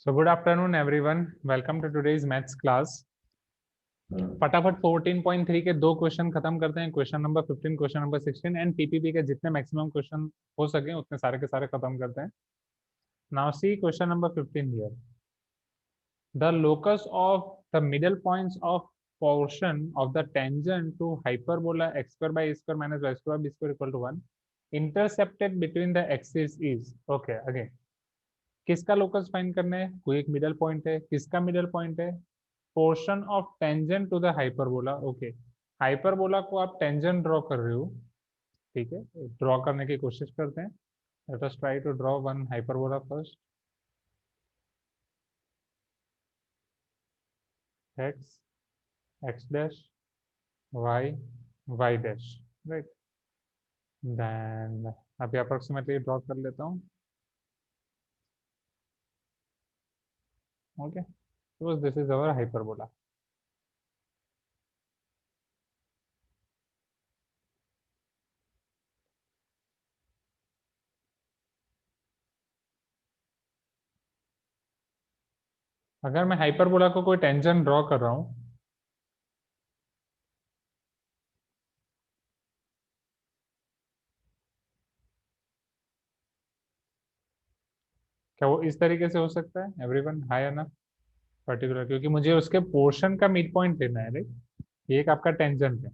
So good afternoon everyone. Welcome to today's maths class. फटाफट 14.3 के दो क्वेश्चन खत्म करते हैं. Question number 15, question number 16 and PPP के जितने मैक्सिमम क्वेश्चन हो सके उतने सारे के सारे खत्म करते हैं. Now see question number 15 here. The locus of the middle points of portion of the tangent to hyperbola x square by a square minus y square b square equal to 1 intercepted between the axis is. Okay, again. किसका locus find करना है? कोई एक middle point है. किसका middle point है? Portion of tangent to the hyperbola. Okay, hyperbola को आप टेंजेंट ड्रॉ कर रहे हो. ठीक है, ड्रॉ करने की कोशिश करते हैं. Let us try to draw one hyperbola first. X, X dash, Y, Y dash. Right, then अभी अप्रोक्सीमेटली ड्रॉ कर लेता हूँ. Okay, so this is our hyperbola. अगर मैं हाइपरबोला को कोई टेंजेंट ड्रॉ कर रहा हूँ, क्या वो इस तरीके से हो सकता है? एवरीवन हाई है ना पर्टिकुलर, क्योंकि मुझे उसके पोर्शन का मिड पॉइंट लेना है. राइट, ये एक आपका टेंजेंट है.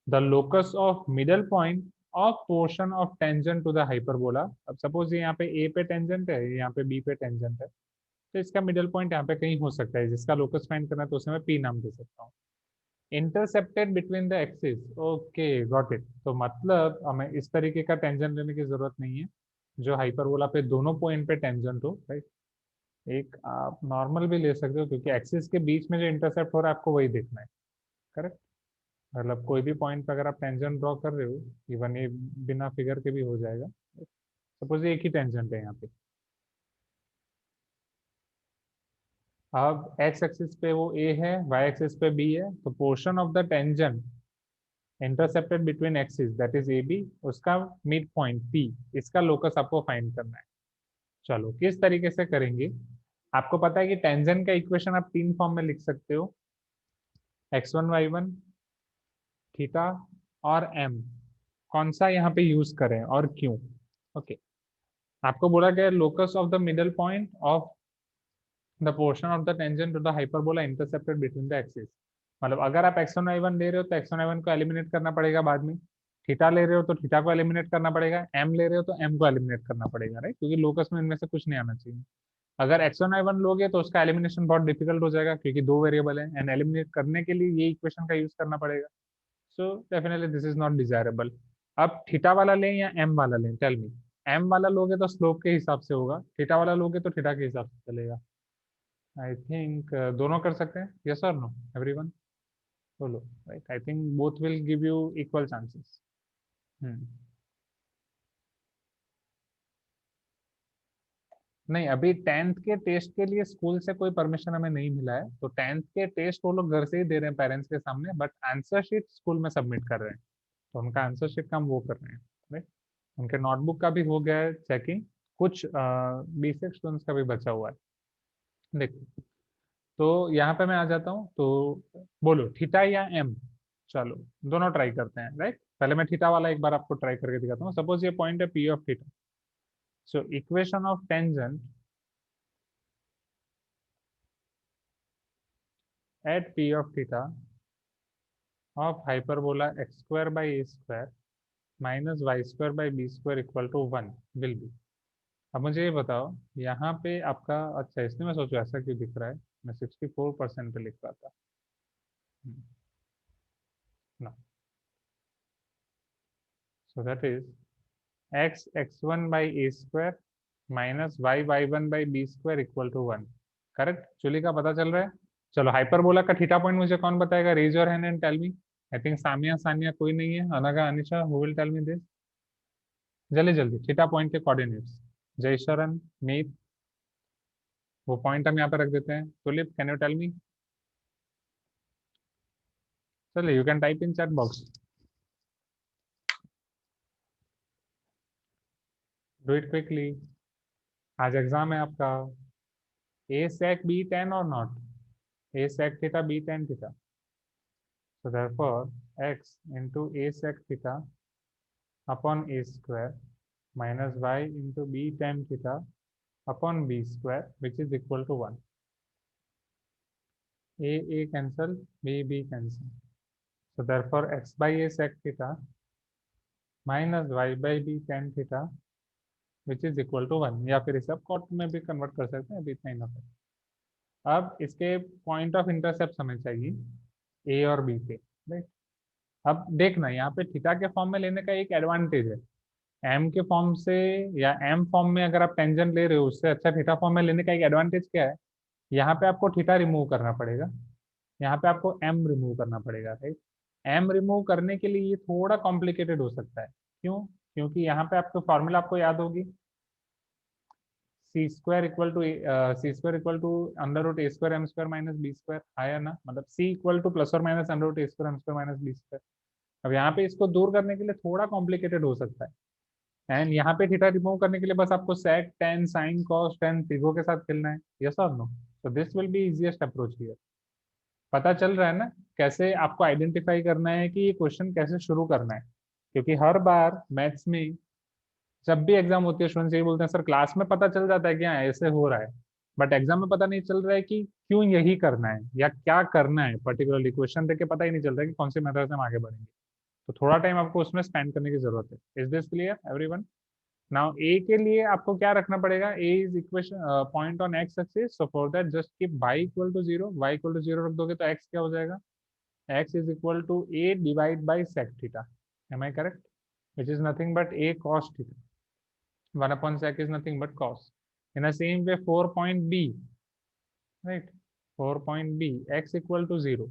The locus of middle point of portion of tangent to the hyperbola. अब सपोज ये यहाँ पे ए पे टेंजेंट है, यहाँ पे बी पे टेंजेंट है, तो इसका मिडल पॉइंट यहाँ पे कहीं हो सकता है जिसका लोकस फाइंड करना है, तो उसे मैं पी नाम दे सकता हूँ. Intercepted between the axis. Okay, got it. तो मतलब हमें इस तरीके का टेंजेंट लेने की जरूरत नहीं है जो हाइपरबोला पे दोनों पॉइंट पे टेंजेंट हो. राइट, एक आप नॉर्मल भी ले सकते हो, क्योंकि एक्सिस के बीच में जो इंटरसेप्ट हो रहा है आपको वही देखना है. करेक्ट, मतलब कोई भी पॉइंट पे अगर आप टेंजेंट ड्रॉ कर रहे हो, इवन ये बिना फिगर के भी हो जाएगा. सपोज एक ही टेंजेंट है यहाँ पे. अब एक्स एक्सिस पे वो ए है, वाई एक्सिस पे बी है, तो portion of the tangent intercepted between axis that is A B, उसका मिड पॉइंट पी, इसका लोकस आपको फाइंड करना है. चलो किस तरीके से करेंगे? आपको पता है कि टेंजेंट का इक्वेशन आप तीन फॉर्म में लिख सकते हो: x1 y1, थीटा और m. कौन सा यहाँ पे यूज करें और क्यों? ओके, आपको बोला गया locus of the middle point of the portion of the tangent to the hyperbola intercepted between the axis. मतलब अगर आप x1 y1 ले रहे हो तो x1 y1 को एलिमिनेट करना पड़ेगा बाद में. थीटा ले रहे हो तो थीटा को एलिमिनेट करना पड़ेगा. m ले रहे हो तो m को एलिमिनेट करना पड़ेगा. राइट, क्योंकि लोकस में इनमें से कुछ नहीं आना चाहिए. अगर x1 y1 लोगे तो उसका एलिमिनेशन बहुत डिफिकल्ट हो जाएगा, क्योंकि दो वेरिएबल है एंड एलिमिनेट करने के लिए ये इक्वेशन का यूज करना पड़ेगा. So definitely this is not desirable. अब थीटा वाला लें या एम वाला लें? Tell me. एम वाला लोगे तो स्लोप के हिसाब से होगा, थीटा वाला लोगे तो थीटा के हिसाब से चलेगा. आई थिंक दोनों कर सकते हैं. यस और नो एवरीवन? बोलो. Right, I think both will give you equal chances. नहीं, अभी टेंथ के टेस्ट के लिए स्कूल से कोई परमिशन हमें नहीं मिला है, तो टेंथ के टेस्ट वो लोग घर से ही दे रहे हैं पेरेंट्स के सामने, बट आंसर शीट स्कूल में सबमिट कर रहे हैं. तो उनका आंसर शीट का हम वो कर रहे हैं. राइट, उनके नोटबुक का भी हो गया है चेकिंग. कुछ बेसिक स्टूडेंट्स का भी बचा हुआ है. देखो, तो यहाँ पे मैं आ जाता हूँ. तो बोलो थीटा या एम. चलो दोनों ट्राई करते हैं. राइट, पहले मैं थीटा वाला एक बार आपको ट्राई करके दिखाता हूँ. सपोज ये पॉइंट है P of theta. So equation of tangent at P of theta of hyperbola X square by A square minus Y square by B square equal to 1 will be. अब मुझे ये बताओ, यहाँ पे आपका, अच्छा इसलिए मैं सोचू ऐसा क्यों दिख रहा है, मैं 64% पे लिख रहा था ना. So that is X X one by A square minus Y Y one by B square equal to 1. Correct, चुली का पता चल रहा है. चलो हाइपरबोला का थीटा पॉइंट मुझे कौन बताएगा? Raise your hand and tell me. I think Samiya Sania कोई नहीं है. Anaga Anisha, who will tell me this? जल्दी जल्दी थीटा पॉइंट के कोऑर्डिनेट्स. जय शरण, मीत, वो पॉइंट हम यहाँ पे रख देते हैं. Tulip, can you tell me? चलिए, you can type in chat box. Do it quickly, आज एग्जाम है आपका. a sec b tan or not? A sec theta b tan theta. So therefore x into a sec theta upon a square minus y into b tan theta upon b square, which is equal to 1. A cancel, b cancel. So therefore x by a sec theta minus y by b tan theta which is equal to 1, या फिर इसे आप cot में भी convert कर सकते हैं, अभी इतना ही है। अब इसके पॉइंट ऑफ इंटरसेप्ट हमें चाहिए ए और बी के, राइट। अब देखना यहाँ पे थीटा के फॉर्म में लेने का एक एडवांटेज है, एम के फॉर्म से या एम फॉर्म में अगर आप टेंजेंट ले रहे हो उससे अच्छा थीटा फॉर्म में लेने का एक एडवांटेज क्या है, यहाँ पे आपको थीटा रिमूव करना पड़ेगा, यहाँ पे आपको एम रिमूव करना पड़ेगा, राइट। एम रिमूव करने के लिए ये थोड़ा कॉम्प्लिकेटेड हो सकता है, क्यों? क्योंकि यहाँ पे आपको फॉर्मूला आपको याद होगी, c square equal to under root a square m square minus B square आया ना, मतलब सी इक्वल टू प्लस और minus under root a square m square minus B square. अब यहाँ पे इसको दूर करने के लिए थोड़ा कॉम्प्लिकेटेड हो सकता है, एंड यहाँ पे थीटा रिमूव करने के लिए बस आपको sec tan sin cos tan फिगो के साथ खेलना है, यस और no? So this will be easiest approach here. पता चल रहा है ना कैसे आपको आइडेंटिफाई करना है कि ये क्वेश्चन कैसे शुरू करना है, क्योंकि हर बार मैथ्स में जब भी एग्जाम होती है स्टूडेंट्स यही बोलते हैं सर क्लास में पता चल जाता है कि हाँ ऐसे हो रहा है, बट एग्जाम में पता नहीं चल रहा है कि क्यों यही करना है या क्या करना है, पर्टिकुलरली क्वेश्चन देख के पता ही नहीं चल रहा है कि कौन से मेथड से हम आगे बढ़ेंगे। तो थोड़ा टाइम आपको उसमें स्पेंड करने की जरूरत है। Is this clear everyone? Now a के लिए आपको क्या रखना पड़ेगा, a is equation point on x axis, so for that just keep y equal to 0, y equal to 0 रख दोगे तो x क्या हो जाएगा, x is equal to a divide by sec theta, am I correct, which is nothing but a cos theta, 1 upon sec is nothing but cos. In the same way 4 point b, right, 4 point b x equal to 0,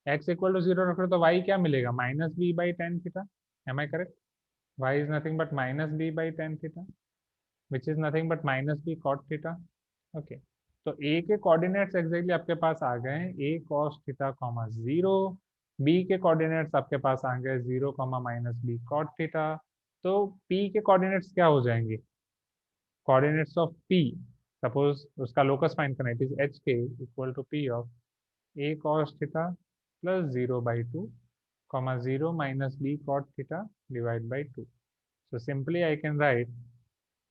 x equal to 0 रख रहे तो y क्या मिलेगा, minus B by tan theta, am I correct, y is nothing but minus b by tan theta which is nothing but minus b cot theta, okay। तो a के coordinates exactly आपके पास आ गए हैं a cos theta comma 0, b के coordinates आपके पास आ गए 0 comma minus b cot theta, तो p के कोऑर्डिनेट्स क्या हो जाएंगे, coordinates of p, suppose उसका locus find करना है, it is hk equal to p of a cos theta plus 0 by 2 comma 0 minus b cot theta divided by 2. So simply I can write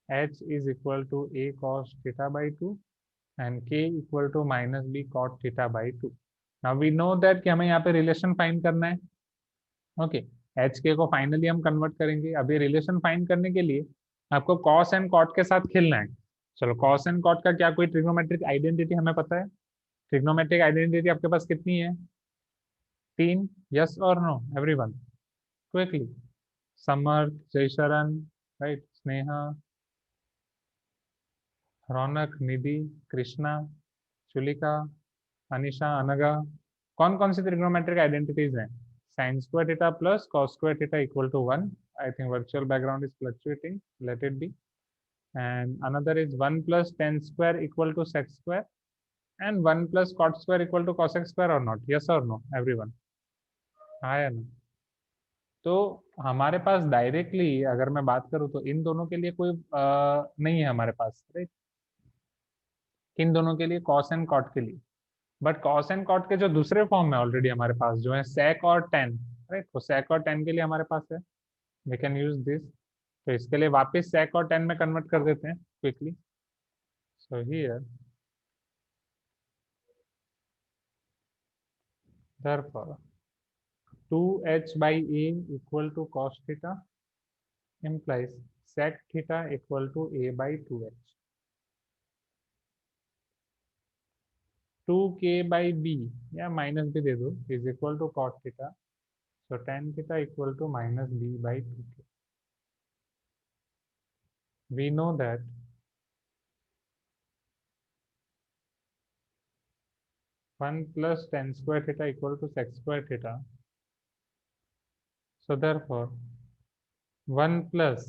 h is equal to a cos theta by 2 and k equal to minus b cot theta by 2. Now we know that कि हमें यहाँ पे relation find करना है, okay. H के को finally हम convert करेंगे, अभी रिलेशन फाइंड करने के लिए आपको कॉस एंड कॉट के साथ खेलना है। चलो कॉस एंड कॉट का क्या कोई ट्रिग्नोमेट्रिक आइडेंटिटी हमें पता है, ट्रिग्नोमेट्रिक आइडेंटिटी आपके पास कितनी है, 3, यस और नो एवरीवन, क्विकली। समर्थ, जयशरण, राइट, स्नेहा, रौनक, निधि, कृष्णा, चुलिका, अनिशा, अनगा, कौन कौन सी ट्रिग्नोमेट्रिक आइडेंटिटीज हैं, sin square theta plus cos square theta equal to 1. I think virtual background is fluctuating, let it be. And another is 1 plus tan square equal to sec square and 1 plus cot square equal to cosec square or not, yes or no everyone? हाँ या ना? तो हमारे पास directly अगर मैं बात करूँ तो इन दोनों के लिए कोई नहीं है हमारे पास, राइट, इन दोनों के लिए कॉस एंड कॉट के लिए, बट कॉस एंड कॉट के जो दूसरे फॉर्म है ऑलरेडी हमारे पास जो है सेक और टेन, राइट, तो सेक और टेन के लिए हमारे पास है, वी कैन यूज दिस। तो इसके लिए वापस सेक और टेन में कन्वर्ट कर देते हैं quickly. So here therefore 2h by a equal to cos theta implies sec theta equal to a by 2h, 2k by b या माइनस भी दे दो is equal to cot theta, so tan theta equal to minus b by 2k. We know that one plus tan square theta equal to sec square theta, so therefore 1 plus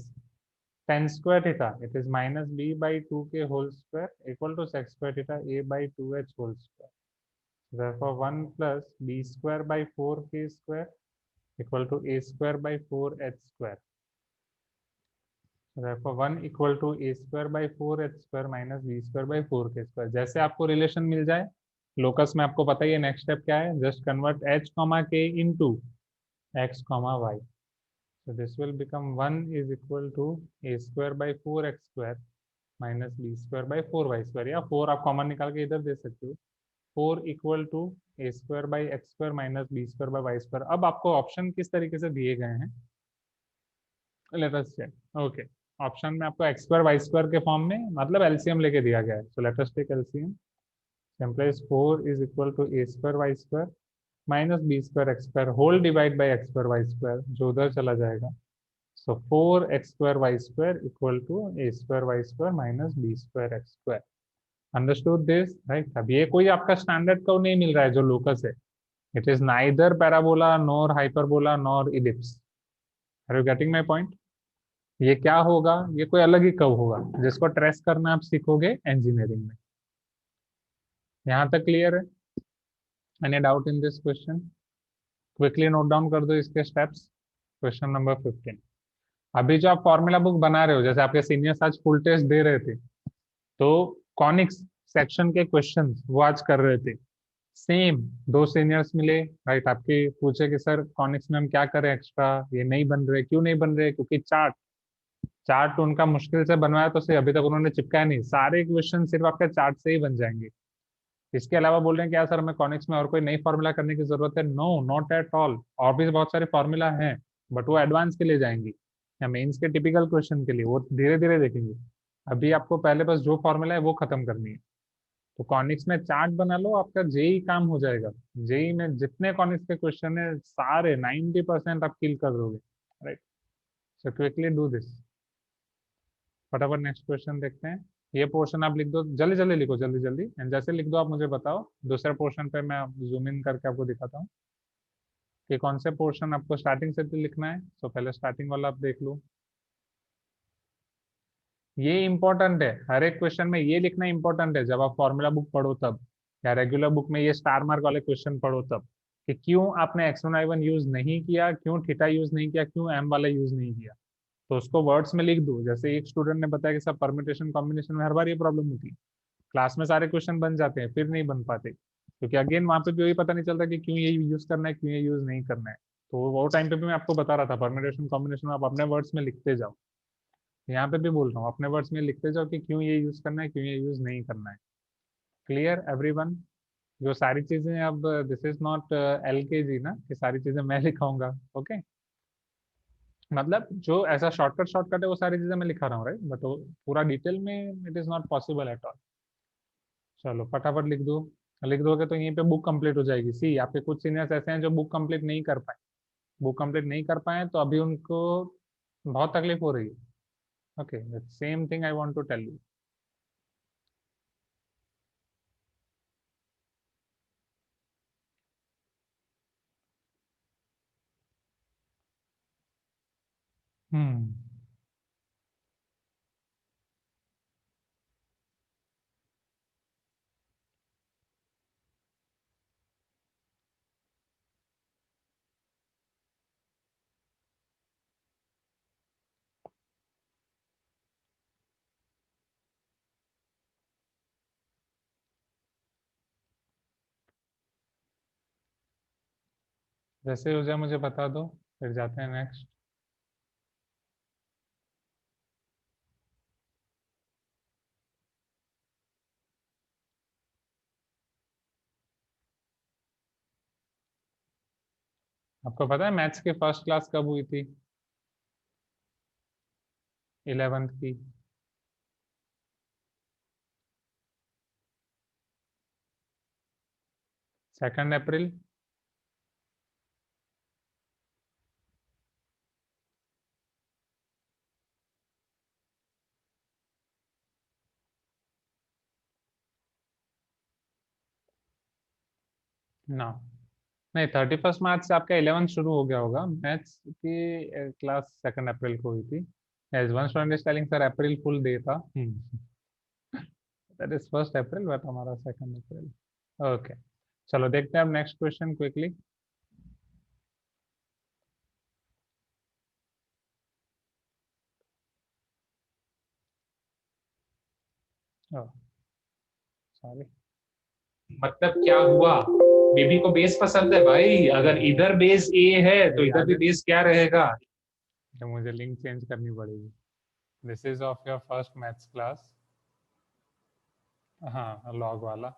tan square theta, it is minus b by 2k whole square equal to sec square theta a by 2h whole square. Therefore 1 plus b square by 4k square equal to a square by 4h square. therefore 1 equal to a square by 4h square minus b square by 4k square। जैसे आपको relation मिल जाए locus में, आपको पता ही है next step क्या है, just convert h comma k into x comma y। so this will become 1 is equal to a square by 4x square minus b square by 4y square, या 4 आप common निकाल के इधर दे सकते हो। 4 equal to A square by X square minus B square by Y square. अब आपको option किस तरीके से दिए गए हैं, let us check. Okay, option में आपको एक्स स्क्वायर वाई स्क्वायर के फॉर्म में, मतलब एलसीएम लेके दिया गया है। So let us take LCM. Simplify 4 is equal to A square Y square minus B square X square whole divide by X square Y square, जो उधर चला जाएगा। So 4x square Y square equal to A square Y square minus B square X square. Understood this right? अब ये कोई आपका standard curve नहीं मिल रहा है जो लोकस है। It is neither parabola nor hyperbola nor ellipse. Are you getting my point? ये क्या होगा, ये कोई अलग ही कर्व होगा जिसको ट्रेस करना आप सीखोगे इंजीनियरिंग में। यहाँ तक क्लियर है? Any doubt in this question? Quickly note down कर दो इसके स्टेप्स। Question number 15। अभी जो आप फॉर्मूला बुक बना रहे हो, जैसे आपके सीनियर्स आज फुल टेस्ट दे रहे थे, तो कॉनिक्स सेक्शन के क्वेश्चंस वो आज कर रहे थे। सेम दो सीनियर्स मिले, राइट, आपके पूछे कि सर कॉनिक्स में हम क्या करें एक्स्ट्रा, ये नहीं बन रहे, क्यों नहीं बन रहे? क्योंकि चार्ट चार्ट उनका मुश्किल से बनवाया तो सही, अभी तक उन्होंने चिपकाया नहीं। सारे क्वेश्चन सिर्फ आपके चार्ट से ही बन जाएंगे। इसके अलावा बोल रहे हैं क्या सर हमें कॉनिक्स में और कोई नई फॉर्मूला करने की जरूरत है? No, not at all. और भी बहुत सारे फॉर्मूला हैं, बट वो एडवांस के लिए जाएंगे या मेंस के टिपिकल क्वेश्चन के लिए, वो धीरे धीरे देखेंगे। अभी आपको पहले बस जो फॉर्मूला है वो खत्म करनी है। तो कॉनिक्स में चार्ट बना लो, आपका जेई काम हो जाएगा। जेई में जितने कॉनिक्स के क्वेश्चन है सारे 90% आप किल कर दोगे, right? So quickly do this. फटाफट नेक्स्ट क्वेश्चन देखते हैं। ये पोर्शन आप लिख दो, जल्दी जल्दी लिखो, जल्दी जल्दी, एंड जैसे लिख दो आप मुझे बताओ। दूसरे पोर्शन पे मैं जूम इन करके आपको दिखाता हूँ कि कौन से पोर्शन आपको स्टार्टिंग से लिखना है। तो पहले स्टार्टिंग वाला आप देख लो। ये इंपॉर्टेंट है, हर एक क्वेश्चन में ये लिखना इंपॉर्टेंट है। जब आप फॉर्मूला बुक पढ़ो तब, या रेगुलर बुक में ये स्टार मार्क वाले क्वेश्चन पढ़ो तब, कि क्यों आपने x1 y1 यूज नहीं किया, क्यों थीटा यूज नहीं किया, क्यों एम वाला यूज नहीं किया। तो उसको वर्ड्स में लिख दो। जैसे एक स्टूडेंट ने बताया कि सब परमिटेशन कॉम्बिनेशन में हर बार ये प्रॉब्लम होती है, क्लास में सारे क्वेश्चन बन जाते हैं फिर नहीं बन पाते, क्योंकि अगेन वहां पे भी वही पता नहीं चलता कि क्यों ये यूज करना है, क्यों ये यूज नहीं करना है। तो वो टाइम पे भी मैं आपको बता रहा था, परमिटेशन कॉम्बिनेशन आप अपने वर्ड्स में लिखते जाओ। यहाँ पे भी बोल रहा हूँ अपने वर्ड्स में लिखते जाओ कि क्यों ये यूज करना है, क्यों ये यूज नहीं करना है। Clear everyone? जो सारी चीजें अब, दिस इज नॉट LKG ना कि सारी चीजें मैं लिखाऊंगा, ओके? मतलब जो ऐसा शॉर्टकट शॉर्टकट है वो सारी चीजें मैं लिखा रहा हूँ, राइट? बट वो पूरा डिटेल में it is not possible at all. चलो फटाफट लिख दो। लिख दोगे तो यहीं पे बुक कंप्लीट हो जाएगी। सी आपके कुछ सीनियर्स ऐसे हैं जो बुक कंप्लीट नहीं कर पाए। बुक कंप्लीट नहीं कर पाए तो अभी उनको बहुत तकलीफ हो रही है। Okay, same thing I want to tell you. Hmm. जैसे हो जाए मुझे बता दो, फिर जाते हैं नेक्स्ट। आपको पता है मैथ्स की फर्स्ट क्लास कब हुई थी? 11th की। 2 अप्रैल। ना, नहीं, 31 मार्च से आपका 11th शुरू हो गया होगा। मैथ्स की क्लास 2 अप्रैल को हुई थी। As one student is telling sir April fool day था। दैट इज 1 अप्रैल, बट हमारा 2 अप्रैल। ओके, चलो देखते हैं अब नेक्स्ट क्वेश्चन क्विकली। सॉरी, मतलब क्या हुआ, बेबी को बेस पसंद है भाई, अगर इधर बेस ए है तो इधर भी बेस क्या रहेगा। तो मुझे लिंक चेंज करनी पड़ेगी। This is of your first maths class. हाँ, लॉग वाला।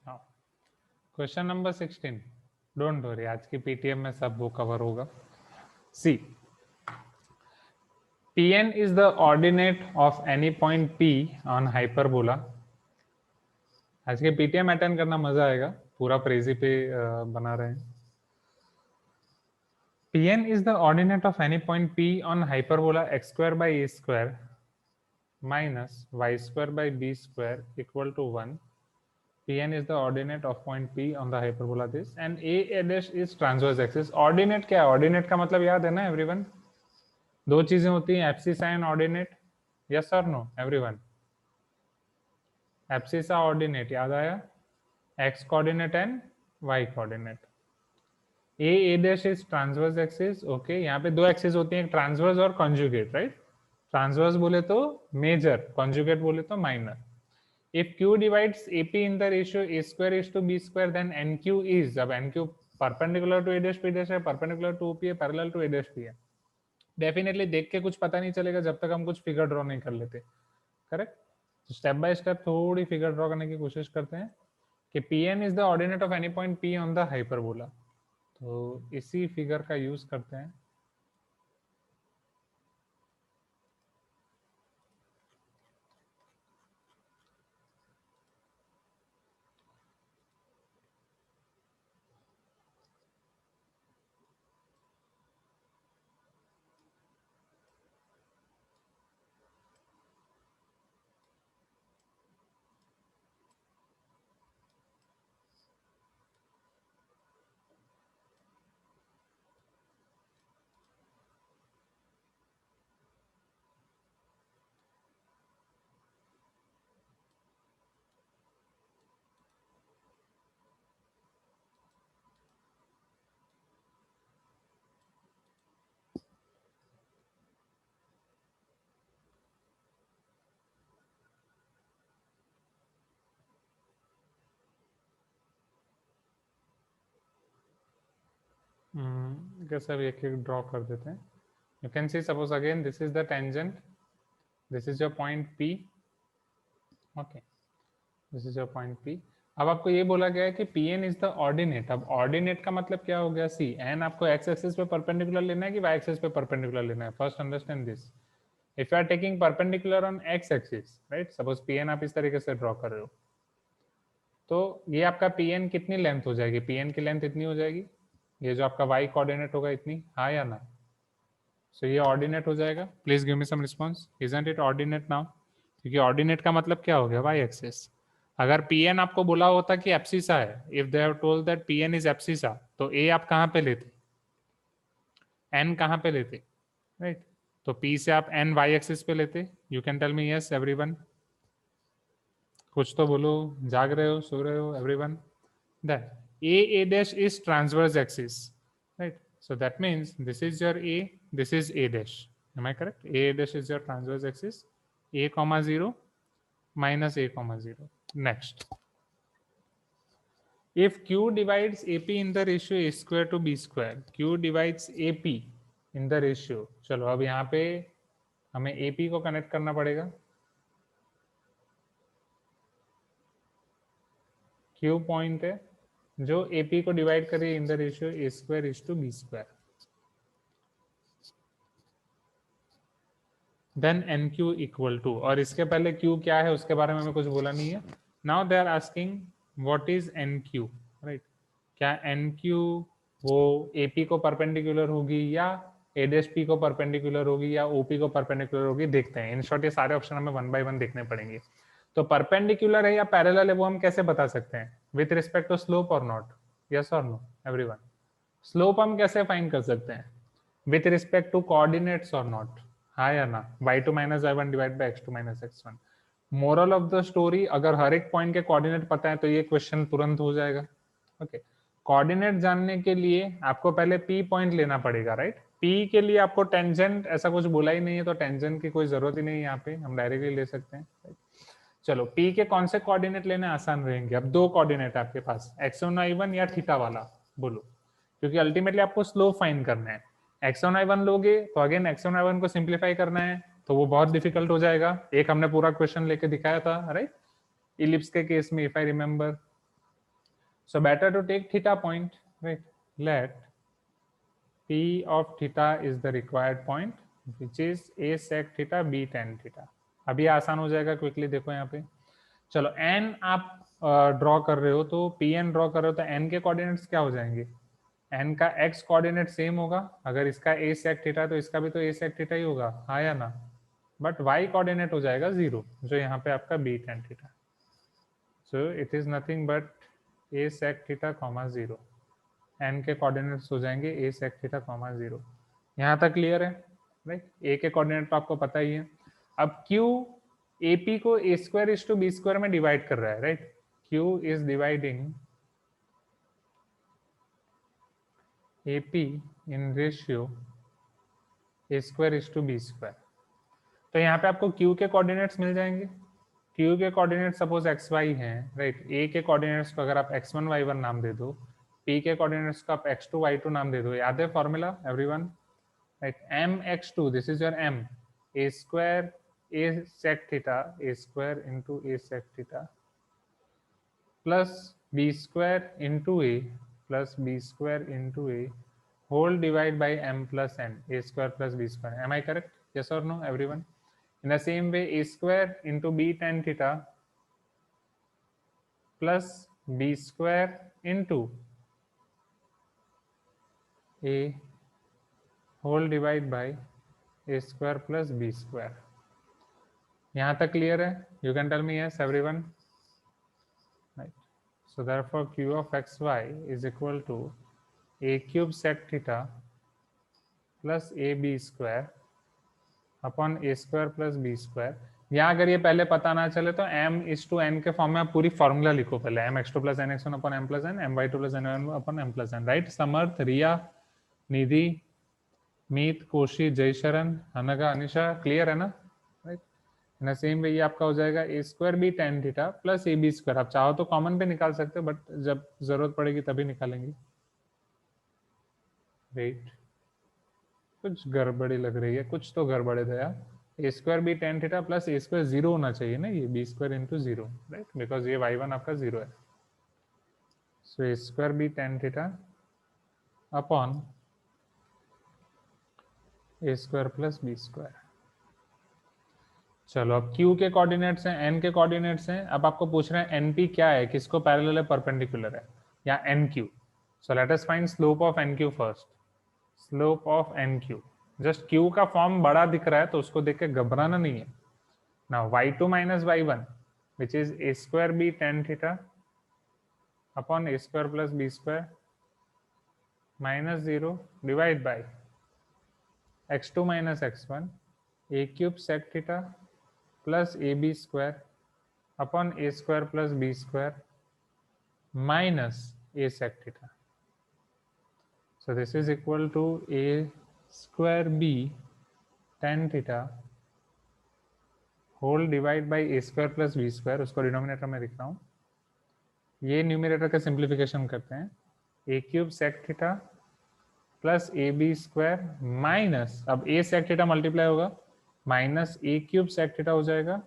हाँ, क्वेश्चन नंबर 16। डोंट वरी, आज की पीटीएम में सब वो कवर होगा। सी, Pn is the ordinate of any point P on hyperbola। आज के पीटीएम अटेंड करना मजा आएगा, पूरा प्रेजी पे बना रहे हैं। Pn is the ordinate of any point P on hyperbola x square by a square minus y square by b square equal to 1। Pn is the ordinate of point P on the hyperbola this and a dash is transverse axis। Ordinate क्या है? Ordinate का मतलब याद है ना everyone? दो चीजें होती हैं, एब्सिसा एंड ऑर्डिनेट। यस और नो एवरीवन? एब्सिसा ऑर्डिनेट याद आया? X coordinate and Y coordinate. A dash is transverse axis. Okay, यहाँ पे दो एक्सिस होती हैं, ट्रांसवर्स और कॉन्जुगेट, राइट? ट्रांसवर्स बोले तो मेजर, कॉन्जुगेट बोले तो minor. If Q divides AP in the ratio a square is to B square then N Q is, अब N Q perpendicular to A dash P dash है, perpendicular to OP है, parallel to A dash P है। Definitely देख के कुछ पता नहीं चलेगा जब तक हम कुछ फिगर ड्रॉ नहीं कर लेते, करेक्ट? तो स्टेप बाय स्टेप थोड़ी फिगर ड्रॉ करने की कोशिश करते हैं कि Pn is the ordinate of any point P on the hyperbola. तो इसी फिगर का यूज करते हैं। कैसे अब एक एक ड्रॉ कर देते हैं। You can see suppose again this is the tangent, this is your point P। Okay, this is your point P। अब आपको ये बोला गया है कि Pn इज द ऑर्डिनेट। अब ऑर्डिनेट का मतलब क्या हो गया? सी, एन आपको एक्स एक्सिस पे परपेंडिकुलर लेना है कि वाई एक्सिस पे परपेंडिकुलर लेना है? First understand this. If you are taking perpendicular on x axis, right, suppose Pn आप इस तरीके से ड्रॉ कर रहे हो, तो ये आपका Pn कितनी लेंथ हो जाएगी? Pn की लेंथ इतनी हो जाएगी, ये जो आपका y कोऑर्डिनेट होगा इतनी, हाँ या ना? सो ये ऑर्डिनेट हो जाएगा। Please give me some response, isn't it ordinate now? क्योंकि ऑर्डिनेट का मतलब क्या हो गया? y axis. अगर Pn आपको बोला होता कि एब्सिसा है, if they have told that Pn is abscissa, तो a आप कहाँ पे लेते? n कहाँ पे लेते? राइट, तो P से आप n y एक्सिस पे लेते। You can tell me yes everyone? कुछ तो बोलो, जाग रहे हो, सो रहे हो everyone? That a dash is transverse axis, right? So that means this is your a, this is a dash. Am I correct? A dash is your transverse axis, a comma 0 minus a comma 0. Next, if q divides ap in the ratio a square to b square, q divides ap in the ratio, चलो अब यहाँ पे हमें ap को connect करना पड़ेगा। q point है जो ap को डिवाइड करे in the ratio a square is to b square. Then N Q equal to, और इसके पहले क्यू क्या है उसके बारे में हमें कुछ बोला नहीं है। Now they are asking what is N Q, right? क्या एन क्यू वो एपी को परपेंडिकुलर होगी या एडीएसपी को परपेंडिकुलर होगी या ओपी को परपेंडिकुलर होगी? देखते हैं। इन शॉर्ट ये सारे ऑप्शन हमें वन बाय वन देखने पड़ेंगे। तो परपेंडिकुलर है या पैरेलल है वो हम कैसे बता सकते हैं? विथ रिस्पेक्ट टू स्लोप और नॉट? यस और नो एवरीवन? स्लोप हम कैसे फाइंड कर सकते हैं? विथ रिस्पेक्ट टू कोऑर्डिनेट्स और नॉट? हाँ या ना? y2 minus y1 divide by x2 minus x1। Moral of the story, अगर हर एक पॉइंट के कोऑर्डिनेट पता है तो ये क्वेश्चन तुरंत हो जाएगा। ओके, कोऑर्डिनेट जानने के लिए आपको पहले पी पॉइंट लेना पड़ेगा, राइट। पी के लिए आपको टेंजेंट ऐसा कुछ बोला ही नहीं है, तो टेंजेंट की कोई जरूरत ही नहीं है, यहाँ पे हम डायरेक्टली ले सकते हैं। चलो, पी के कौन से कोऑर्डिनेट लेने आसान रहेंगे? अब दो कोऑर्डिनेट है आपके पास, x1 y1 या थीटा वाला, बोलो, क्योंकि अल्टीमेटली आपको स्लोप फाइंड करना है। x1 y1 लोगे तो अगेन x1 y1 को सिंप्लीफाई करना है, तो वो बहुत डिफिकल्ट हो जाएगा। एक हमने पूरा क्वेश्चन लेके दिखाया था, राइट, इलिप्स के केस में, if I remember. So better to take theta point, right. Let p of theta is the required point which is a sec theta b tan theta। अभी आसान हो जाएगा, क्विकली देखो यहाँ पे। चलो, n आप ड्रॉ कर रहे हो, तो pn ड्रॉ कर रहे हो, तो n के कोऑर्डिनेट्स क्या हो जाएंगे? n का x कोऑर्डिनेट सेम होगा, अगर इसका a sec थीटा तो इसका भी तो a sec थीटा ही होगा, हाँ या ना? बट y कोऑर्डिनेट हो जाएगा 0, जो यहाँ पे आपका b tan theta. So it is nothing but a sec theta comma 0। n के कोऑर्डिनेट्स हो जाएंगे a sec थीटा कॉमा 0। यहाँ तक क्लियर है, राइट। a के कोऑर्डिनेट तो आपको पता ही है। अब q AP को a square is to B square में डिवाइड कर रहा है, right. q is dividing AP in ratio a square is to B square. तो यहाँ पे आपको q के कोऑर्डिनेट्स मिल जाएंगे। q के कोऑर्डिनेट सपोज xy हैं, राइट। a के कोऑर्डिनेट्स को अगर आप x1 y1 नाम दे दो, p के कोऑर्डिनेट्स को आप x2 y2 नाम दे दो। याद है formula everyone, right? mx2, this is your m, a square a sec theta, a square into a sec theta plus b square into a plus b square into a whole divided by m plus n, a square plus b square। Am I correct? Yes or no, everyone? In the same way, a square into b tan theta plus b square into a whole divided by a square plus b square। यहाँ तक clear है? You can tell me yes everyone, right. So therefore q of xy is equal to a cube sec theta plus ab square upon a square plus b square। यहाँ अगर ये पहले पता ना चले तो m is to n के form में आप पूरी फॉर्मूला लिखो पहले, mx2 plus nx1 upon m plus n, my2 plus ny1 upon m plus n, right. Samarth, Riya, Nidhi, Meet, Koshy, Jaisharan, Anagha, Anisha, clear है ना, राइट। इन सेम वे ये आपका हो जाएगा a square B tan theta plus A B square. आप चाहो तो कॉमन पे निकाल सकते हो, बट जब जरूरत पड़ेगी तभी निकालेंगे। वेट, कुछ गड़बड़ी लग रही है, कुछ तो गड़बड़ है Daya. a square B tan theta plus a square 0 होना चाहिए ना, ये b square into 0, right, because ये y1 आपका 0 है। So a square B tan theta upon a square plus b square. चलो, अब q के कोऑर्डिनेट्स हैं, n के कोऑर्डिनेट्स हैं। अब आपको पूछ रहे हैं np क्या है, किसको पैरेलल है, परपेंडिकुलर है, या nq। So let us find slope of nq first. Slope of nq, just q का फॉर्म बड़ा दिख रहा है तो उसको देख के घबराना नहीं है। Now y2 minus y1 which is a square b tan theta upon a square plus b square minus 0 divide by x2 minus x1 a cube sec theta plus ab square upon a square plus b square minus a sec theta। So this is equal to a square b tan theta whole divide by A square plus B square, उसको denominator में लिख रहा हूँ। ये numerator का simplification करते हैं, a cube sec theta plus A B square minus, अब ए सेक थीटा मल्टीप्लाई होगा, minus a cube sec theta हो जाएगा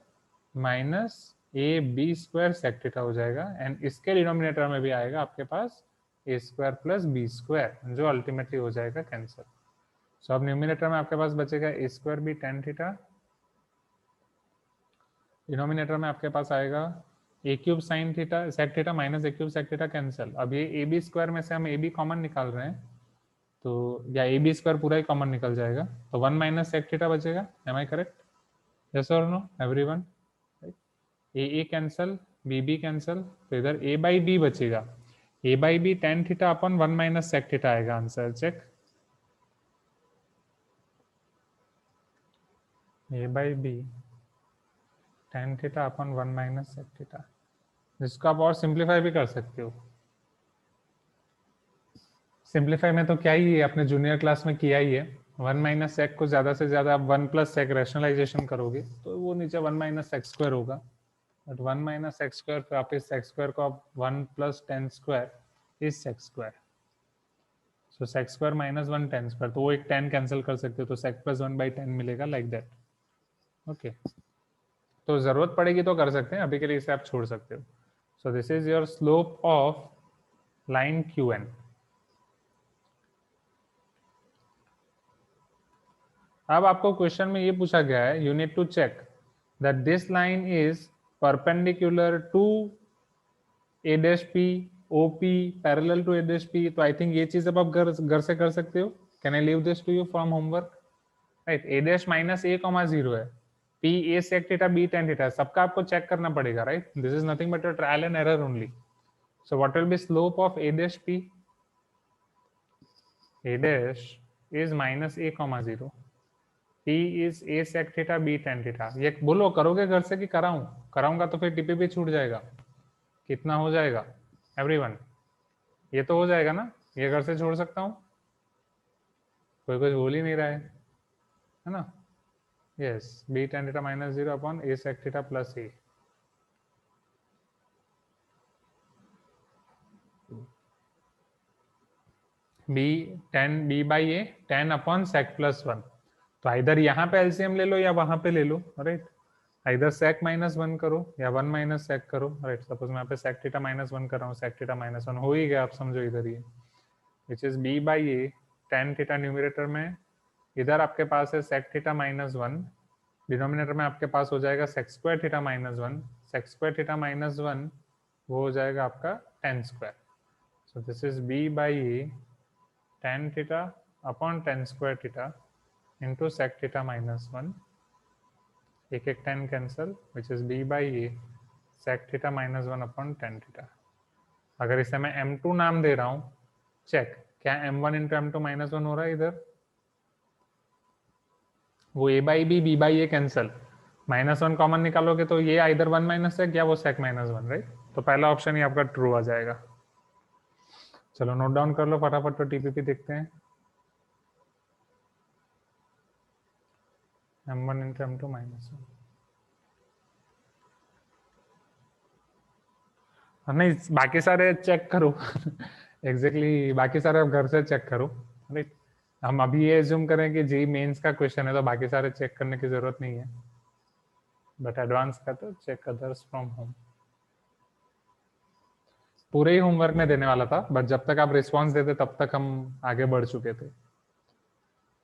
minus a B square sec theta हो जाएगा, एंड इसके डिनोमिनेटर में भी आएगा आपके पास a square plus B square, जो अल्टीमेटली हो जाएगा कैंसिल। सो अब न्यूमिनेटर में आपके पास बचेगा a square B tan theta, denominator में आपके पास आएगा a cube sine theta sec theta minus a cube sec theta cancel. अब ये ए बी स्क्वायर में से हम ए बी कॉमन निकाल रहे हैं, तो या ए बी स्क्वायर पूरा ही कॉमन निकल जाएगा, तो 1 माइनस सेक थीटा बचेगा। Am I correct? यस और no everyone? A cancel, b b cancel, तो इधर ए बाई बी बचेगा, a by b tan theta upon 1 minus sec theta आएगा answer. Check, a by b tan theta upon 1 minus sec theta, जिसको आप और simplify भी कर सकते हो। सिंप्लीफाई में तो क्या ही है, आपने जूनियर क्लास में किया ही है। 1 माइनस सेक को ज्यादा से ज्यादा आप 1 प्लस सेक रैशनलाइजेशन करोगे तो वो नीचे 1 माइनस सेक स्क्वायर होगा, बट 1 माइनस सेक स्क्वायर फिर आप इस सेक स्क्वायर को आप 1 plus tan square is sec square, so sec square minus 1 tan square, तो वो एक 10 कैंसिल कर सकते हो, तो सेक प्लस 1/10 मिलेगा, लाइक दैट। ओके, तो जरूरत पड़ेगी तो कर सकते हैं, अभी के लिए इसे आप छोड़ सकते हो। So this is your slope of line QN। अब आपको क्वेश्चन में ये पूछा गया है, you need to check that this line is perpendicular to A dash P OP parallel to A dash P. तो आई थिंक ये चीज अब आप घर से कर सकते हो। Can I leave this to you from homework? Right, A dash minus A comma 0 है, P A sec theta B tan theta, सबका आपको चेक करना पड़ेगा, राइट? This is nothing but a trial and error only. So what will be slope of A dash P? A dash is minus A comma 0, P is A sec theta B tan theta. ये बोलो करोगे घर से कि कराऊं? कराऊंगा तो फिर TP भी छूट जाएगा। कितना हो जाएगा एवरीवन? ये तो हो जाएगा ना, ये घर से छोड़ सकता हूं? कोई कुछ बोल ही नहीं रहा है ना? Yes, B tan theta minus 0 upon A sec theta plus A. B tan B by A 10 upon sec plus 1। तो इधर यहाँ पे एलसीएम ले लो या वहां पे ले लो, राइट? इधर सेक माइनस 1 करो या 1 माइनस सेक करो, राइट? सपोज मैं यहाँ पे सेक थीटा माइनस 1 कर रहा हूँ, सेक थीटा माइनस 1 हो ही गया, आप समझो इधर ही, which is B by A tan theta numerator में, इधर आपके पास है सेक थीटा माइनस 1, डिनोमिनेटर में आपके पास हो जाएगा sec square theta minus 1, sec square theta minus 1 वो हो जाएगा आपका tan square. So this is B by A tan theta upon tan square theta into sec theta minus 1, एक एक tan cancel, which is B by A sec theta minus 1 upon tan theta. अगर इसे मैं m2 नाम दे रहा हूँ, check क्या m1 into m2 minus 1 हो रहा है इधर? वो a by B by A cancel, minus 1 common निकालोगे तो ये इधर 1 माइनस सेक या वो सेक माइनस 1, राइट? तो पहला ऑप्शन ही आपका ट्रू आ जाएगा। चलो नोट डाउन कर लो फटाफट, तो टीपीपी देखते हैं। m1 इंटू m2 माइनस 1, नहीं बाकी सारे चेक करो एग्जैक्टली बाकी सारे आप घर से चेक करो, राइट? हम अभी ये एज्यूम करें कि जी मेंस का क्वेश्चन है तो बाकी सारे चेक करने की जरूरत नहीं है, बट एडवांस का तो चेक अदर्स फ्रॉम होम। पूरे ही होमवर्क में देने वाला था, बट जब तक आप रिस्पॉन्स देते तब तक हम आगे बढ़ चुके थे।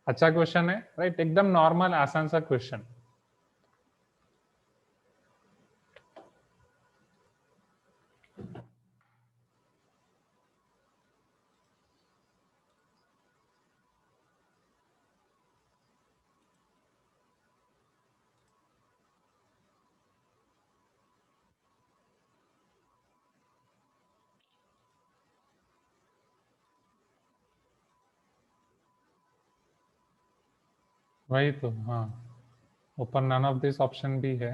अच्छा क्वेश्चन है, राइट? एकदम नॉर्मल आसान सा क्वेश्चन। वही तो, हाँ, ऊपर नन ऑफ दिस ऑप्शन भी है।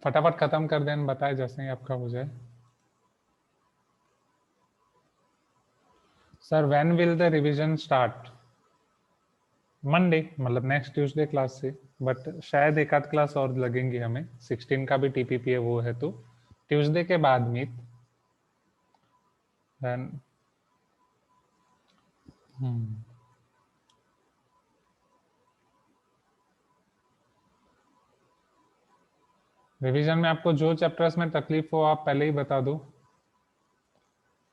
फटाफट खत्म कर दें, बताए जैसे ही आपका हो जाए। Sir when will the revision start? Monday, मतलब नेक्स्ट ट्यूसडे क्लास से, बट शायद एक आध क्लास और लगेंगी हमें, 16 का भी टीपीपी है वो है, तो ट्यूसडे के बाद मीट देन। रिवीजन में आपको जो चैप्टर्स में तकलीफ हो आप पहले ही बता दो,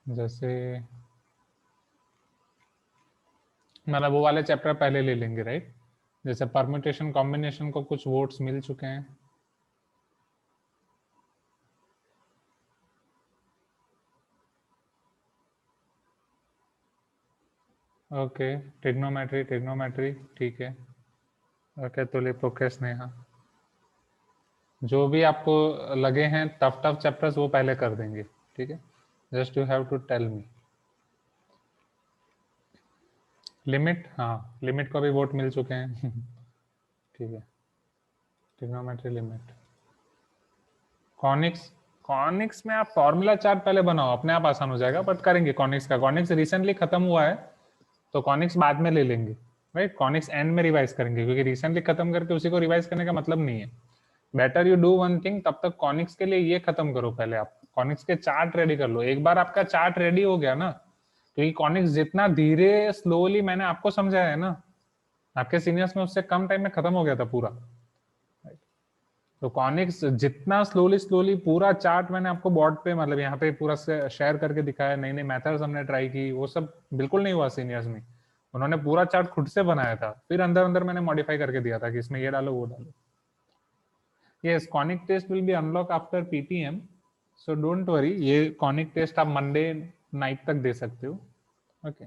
जैसे मतलब वो वाले चैप्टर पहले ले लेंगे, राइट? जैसे परम्यूटेशन कॉम्बिनेशन को कुछ वोट्स मिल चुके हैं। ओके, ट्रिग्नोमेट्री ट्रिग्नोमेट्री ठीक है। ओके, तो लिपोके स्नेहा जो भी आपको लगे हैं टफ टफ चैप्टर्स वो पहले कर देंगे, ठीक है। Just you have to tell me. Limit, हाँ लिमिट को अभी वोट मिल चुके हैं ठीक है। ट्रिग्नोमेट्री लिमिट, कॉनिक्स, कॉनिक्स में आप फॉर्मूला चार्ट पहले बनाओ, अपने आप आसान हो जाएगा, बट करेंगे कॉनिक्स का। कॉनिक्स रिसेंटली खत्म हुआ है तो कॉनिक्स बाद में ले लेंगे, राइट। कॉनिक्स एंड में रिवाइज करेंगे, क्योंकि रिसेंटली खत्म करके उसी को रिवाइज करने का मतलब नहीं है। Better you do one thing, तब तक कॉनिक्स के लिए ये खत्म करो पहले, आप कॉनिक्स के चार्ट रेडी कर लो। एक बार आपका चार्ट रेडी हो गया ना, क्योंकि कॉनिक्स जितना धीरे स्लोली मैंने आपको समझाया है ना, आपके सीनियर्स में उससे कम टाइम में खत्म हो गया था पूरा। तो कॉनिक्स जितना स्लोली स्लोली पूरा चार्ट मैंने आपको बोर्ड पे, मतलब यहाँ पे पूरा शेयर करके दिखाया, नई नई मेथड्स हमने ट्राई की, वो सब बिल्कुल नहीं हुआ सीनियर्स में। उन्होंने पूरा चार्ट खुद से बनाया था, फिर अंदर अंदर मैंने मॉडिफाई करके दिया था कि इसमें ये डालो वो डालो। Yes, conic test will be unlock after PTM, so don't worry. ये कॉनिक टेस्ट आप मंडे नाइट तक दे सकते हो। ओके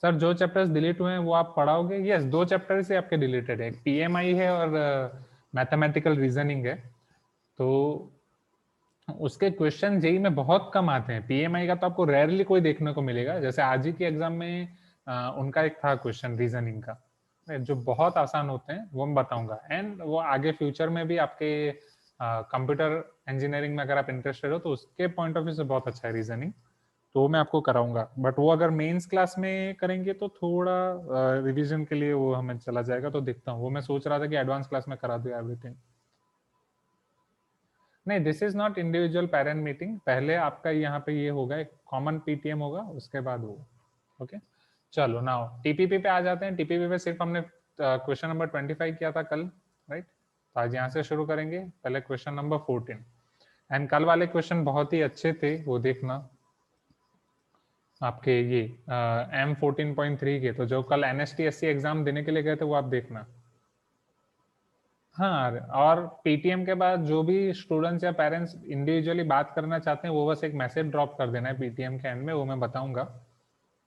सर, जो चैप्टर्स डिलीट हुए हैं वो आप पढ़ाओगे? यस, दो चैप्टर से आपके डिलीटेड है, पीएमआई है और मैथमेटिकल रीजनिंग है। तो उसके क्वेश्चन जेई में बहुत कम आते हैं। पीएमआई का तो आपको रेयरली कोई देखने को मिलेगा, जैसे आज ही के एग्जाम में उनका एक था क्वेश्चन रीजनिंग का, जो बहुत आसान होते हैं, वो मैं बताऊंगा। एंड वो आगे फ्यूचर में भी आपके कंप्यूटर इंजीनियरिंग में अगर आप इंटरेस्टेड हो तो उसके पॉइंट ऑफ व्यू से बहुत अच्छा है रीजनिंग, तो मैं आपको कराऊंगा। बट वो अगर मेंस क्लास में करेंगे तो थोड़ा रिवीजन के लिए वो हमें चला जाएगा, तो देखता हूँ। वो मैं सोच रहा था कि एडवांस क्लास में करा दूं एवरीथिंग। नहीं, this is not individual parent meeting. पहले आपका यहाँ पे ये होगा, एक कॉमन पीटीएम होगा, उसके बाद वो। ओके चलो नाउ टीपीपी पे आ जाते हैं। टीपीपी पे सिर्फ हमने क्वेश्चन नंबर 25 किया था कल, राइट। तो आज यहाँ से शुरू करेंगे, पहले क्वेश्चन नंबर 14। एंड कल वाले क्वेश्चन बहुत ही अच्छे थे, वो देखना आपके ये M14.3 के। तो जो कल NSTSC एग्जाम देने के लिए गए थे वो आप देखना। हाँ, और पीटीएम के बाद जो भी स्टूडेंट्स या पेरेंट्स इंडिविजुअली बात करना चाहते हैं वो बस एक मैसेज ड्रॉप कर देना है पीटीएम के एंड में, वो मैं बताऊंगा।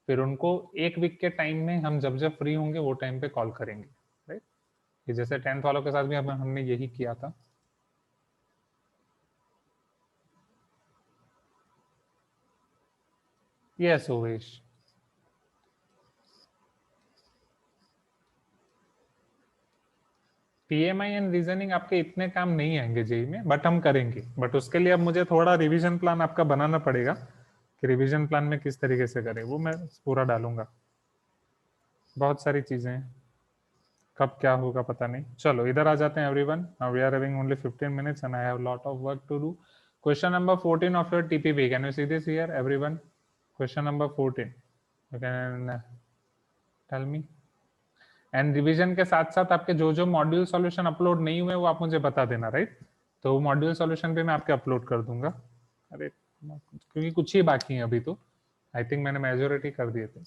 फिर उनको एक वीक के टाइम में हम जब जब फ्री होंगे वो टाइम पे कॉल करेंगे, राइट। कि जैसे 10th वालों के साथ भी हमने यही किया था। Yes Owais, PMI and reasoning आपके इतने काम नहीं आएंगे जेई में, बट हम करेंगे। बट उसके लिए अब मुझे थोड़ा रिवीजन प्लान आपका बनाना पड़ेगा, कि रिवीजन प्लान में किस तरीके से करें, वो मैं पूरा डालूंगा। बहुत सारी चीजें हैं, कब क्या होगा पता नहीं। चलो इधर आ जाते हैं everyone. Now we are having only 15 minutes and I have lot of work to do. Question number 14 of your TPP, can you see this here everyone? Question number 14, you can tell me. And revision के साथ साथ आपके जो जो module solution upload नहीं हुए वो आप मुझे बता देना, राइट। तो मॉड्यूल सॉल्यूशन भी मैं आपके अपलोड कर दूंगा। अरे क्योंकि कुछ ही बाकी है अभी, तो आई थिंक मैंने मेजोरिटी कर दिए थे।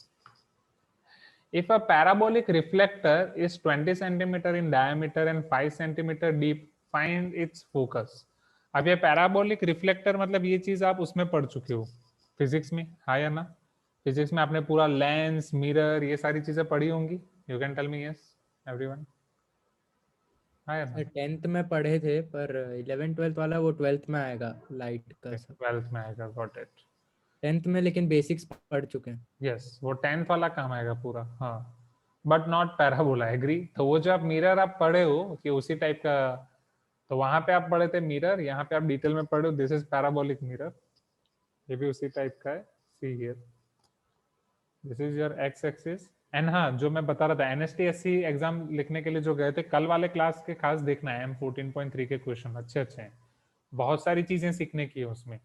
If a parabolic reflector is 20 centimeter in diameter and 5 centimeter deep, find its focus. अब ये पैराबोलिक रिफ्लेक्टर मतलब ये चीज आप उसमें पढ़ चुके हो फिजिक्स में, हाँ या ना? फिजिक्स में आपने पूरा लेंस, मिरर, ये सारी चीजें पढ़ी होंगी। You can tell me yes everyone, हाँ या ना? 10th में पढ़े थे, पर 11th 12th वाला वो 12th में आएगा, लाइट का सब। 12th में आएगा, गॉट इट। 10th में लेकिन बेसिक्स पढ़ चुके हैं। यस, वो 10th वाला काम आएगा पूरा, हाँ। But not parabola, agree. तो वो जो आप मिरर आप पढ़े हो कि उसी टाइप का, तो वहां पे आप पढ़े थे मिरर, यहाँ पे आप डिटेल में पढ़े हो दिस इज पैराबोलिक मिरर, ये भी उसी टाइप का है। See here, this is your x axis. And हाँ, जो मैं बता रहा था एनएसटीएससी एग्जाम लिखने के लिए जो गए थे, कल वाले क्लास के खास देखना है। M14.3 के क्वेश्चन अच्छे अच्छे हैं, बहुत सारी चीजें सीखने की है उसमें।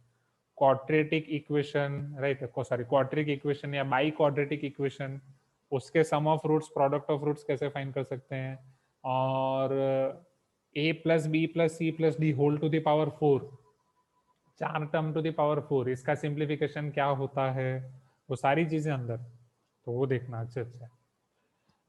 Quadratic equation, right, sorry quadric equation या बाई क्वाड्रेटिक इक्वेशन, उसके sum of roots, product of roots कैसे फाइंड कर सकते हैं, और a+b+c+d whole to the power 4, 4 term to the power 4, इसका सिंप्लीफिकेशन क्या होता है, वो सारी चीजें अंदर, तो वो देखना अच्छे अच्छे।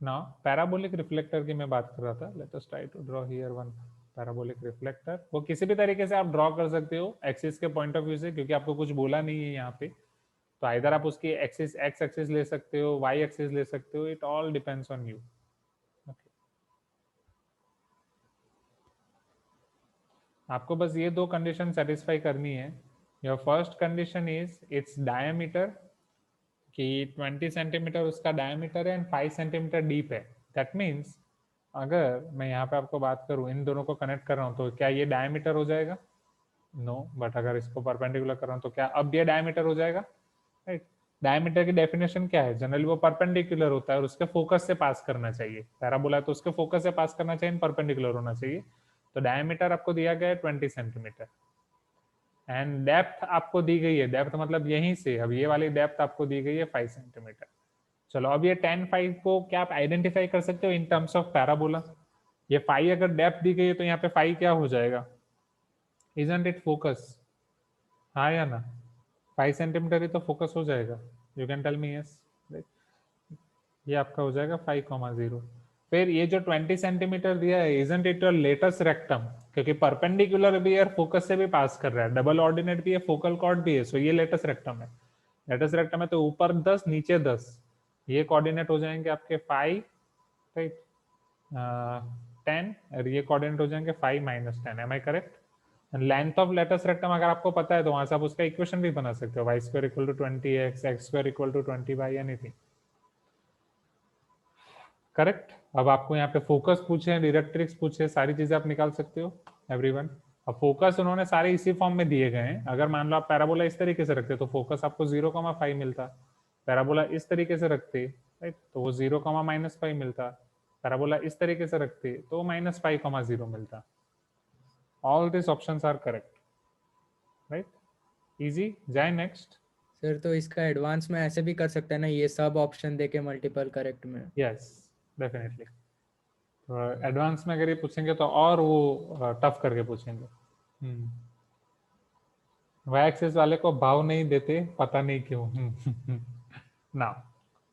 ना पैराबोलिक रिफ्लेक्टर की मैं बात कर रहा था, let us try to draw here one parabolic reflector. वो किसी भी तरीके से आप ड्रॉ कर सकते हो एक्सिस के पॉइंट ऑफ व्यू से, क्योंकि आपको कुछ बोला नहीं है यहाँ पे। तो इधर आप उसकी एक्सिस एक्स एक्सिस ले सकते हो, वाई एक्सिस ले सकते हो, it all depends on you. आपको बस ये दो कंडीशन सेटिस्फाई करनी है। Your first condition is its diameter, कि 20 सेंटीमीटर उसका डायमीटर है एंड 5 सेंटीमीटर डीप है। दैट मीन्स अगर मैं यहाँ पे आपको बात करूँ, इन दोनों को कनेक्ट कर रहा हूँ, तो क्या ये डायमीटर हो जाएगा? नो। बट अगर इसको परपेंडिकुलर कर रहा हूँ तो क्या अब ये डायमीटर हो जाएगा? राइट। डायमीटर की डेफिनेशन क्या है? जनरली वो परपेंडिकुलर होता है और उसके फोकस से पास करना चाहिए। पैराबोला है तो उसके फोकस से पास करना चाहिए, परपेंडिकुलर होना चाहिए। तो डायमीटर आपको दिया गया है 20 सेंटीमीटर एंड डेप्थ आपको दी गई है, डेप्थ मतलब यहीं से, अब ये वाली डेप्थ आपको दी गई है 5 सेंटीमीटर। चलो अब ये 10 5 को क्या आप आइडेंटिफाई कर सकते हो इन टर्म्स ऑफ पैराबोला? ये 5 अगर डेप्थ दी गई है तो यहाँ पे 5 क्या हो जाएगा? Isn't it focus? हाँ या ना? 5 सेंटीमीटर ही तो फोकस हो जाएगा। You can tell me yes. ये आपका हो जाएगा 5,0। फिर ये जो 20 सेंटीमीटर दिया है, isn't it your latus rectum? क्योंकि परपेंडिकुलर भी है, फोकस से भी पास कर रहा है, डबल ऑर्डिनेट भी है, फोकल कॉर्ड भी है, सो ये लेटेस्ट रेक्टम है। लेटेस्ट रेक्टम है तो ऊपर 10 नीचे 10, ये कोऑर्डिनेट हो जाएंगे आपके 5, राइट, 10, और ये कोऑर्डिनेट हो जाएंगे 5 - 10। Am I correct? Length of latus rectum अगर आपको पता है तो वहां से आप उसका इक्वेशन भी बना सकते हो, y² = 20x, x² = 20y, anything. Correct. अब आपको यहाँ पे फोकस पूछे, डायरेक्ट्रिक्स पूछे, सारी चीजें आप निकाल सकते हो एवरीवन। अब फोकस उन्होंने सारे इसी फॉर्म में दिए गए हैं। अगर मान लो आप पैराबोला इस तरीके से रखते तो फोकस आपको 0,5 मिलता। पैराबोला इस तरीके से रखते, राइट, तो वो 0,-5 मिलता। पैराबोला इस तरीके से रखते तो -5,0 मिलता। All this options are correct, right. Easy. जाए नेक्स्ट। सर तो इसका एडवांस में ऐसे भी कर सकते हैं ना, ये सब ऑप्शन देके मल्टीपल करेक्ट में? Yes definitely. एडवांस में अगर ये पूछेंगे तो और वो टफ करके पूछेंगे। वाई एक्सिस वाले को भाव नहीं देते, पता नहीं क्यों। ना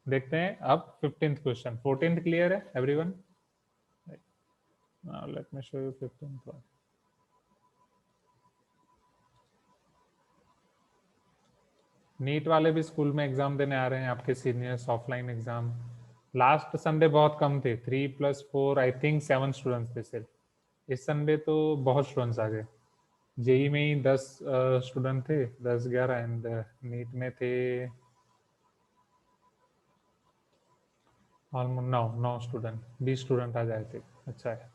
देखते हैं अब 15th क्वेश्चन। 14th क्लियर है everyone? Let me show you 15th one. NEET वाले भी स्कूल में एग्जाम देने आ रहे हैं, आपके seniors, offline exam. Last Sunday बहुत कम थे, 3+4 आई थिंक 7 स्टूडेंट्स थे सिर्फ। इस संडे तो बहुत स्टूडेंट्स आ गए। जेई में ही 10 स्टूडेंट थे, 10-11, एंड नीट में थे ऑलमोस्ट 9 स्टूडेंट, 20 स्टूडेंट आ जाए थे। अच्छा है।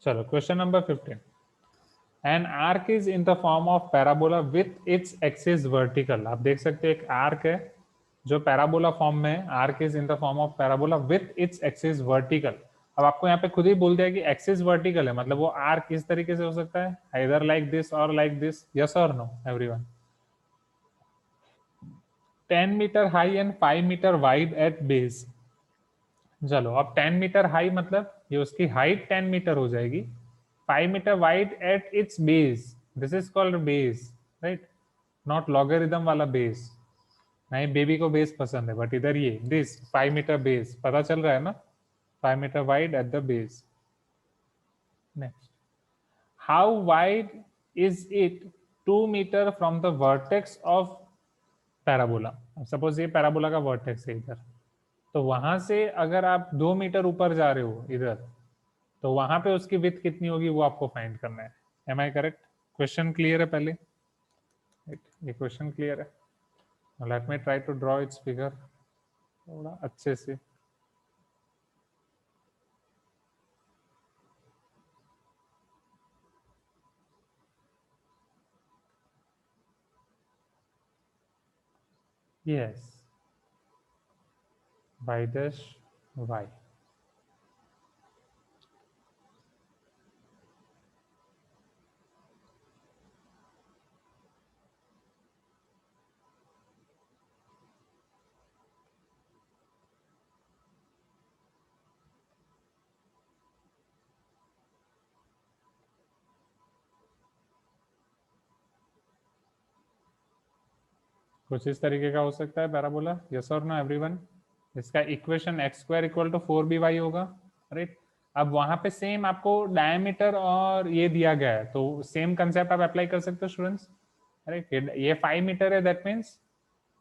चलो question number 15। An arc is in the form of parabola with its axis vertical. आप देख सकते हैं एक आर्क है जो पैराबोला फॉर्म में है। Arc is in the form of parabola with its axis vertical. अब आपको यहाँ पे खुद ही बोल दिया कि एक्सिस वर्टिकल है, मतलब वो आर्क किस तरीके से हो सकता है, आइदर लाइक दिस और लाइक दिस। यस और no everyone? 10 metre high and 5 metre wide at base. चलो अब 10 मीटर हाई मतलब ये उसकी हाइट 10 मीटर हो जाएगी, 5 metre wide at its base, this is called base, right, not logarithm वाला बेस। नहीं, बेबी को बेस पसंद है, बट इधर ये दिस 5 मीटर बेस, पता चल रहा है ना, 5 metre wide at the base. Next, how wide is it 2 metre from the vertex of parabola. सपोज ये पैराबोला का वर्टेक्स है इधर, तो वहां से अगर आप 2 मीटर ऊपर जा रहे हो इधर, तो वहां पे उसकी विड्थ कितनी होगी वो आपको फाइंड करना है। Am I correct? Question clear है पहले? ये क्वेश्चन क्लियर है? Let me try to draw its figure थोड़ा अच्छे से। Yes, y dash y। कुछ इस तरीके का हो सकता है पैराबोला। यस और नो एवरीवन? इसका इक्वेशन x² = 4by होगा, राइट। अब वहां पे सेम आपको डायमीटर और ये दिया गया है, तो सेम कंसेप्ट आप अप्लाई कर सकते हो स्टूडेंट्स, राइट। ये 5 मीटर है, दैट मीन्स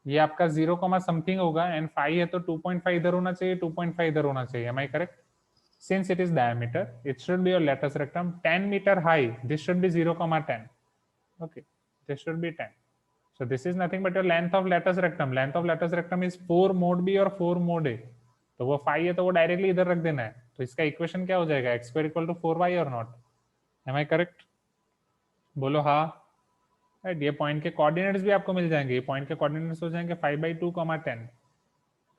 ये आपका 0, समथिंग होगा, एंड 5 है तो 2.5 इधर होना चाहिए, 2.5 इधर होना चाहिए। Am I correct? since it is diameter, it should be your latus rectum 10 meter high. This should be 0,10. Okay, this should be 10. So this is nothing but your length of latus rectum. Length of latus rectum is 4 mod B और 4 mod A. तो वो 5 है तो वो directly इधर रख देना है. तो इसका इक्वेशन क्या हो जाएगा? x square equal to 4y और नॉट. Am I correct? बोलो हाँ. राइट, ये पॉइंट के कोऑर्डिनेट्स भी आपको मिल जाएंगे. ये पॉइंट के कोऑर्डिनेट्स हो जाएंगे 5/2, 10.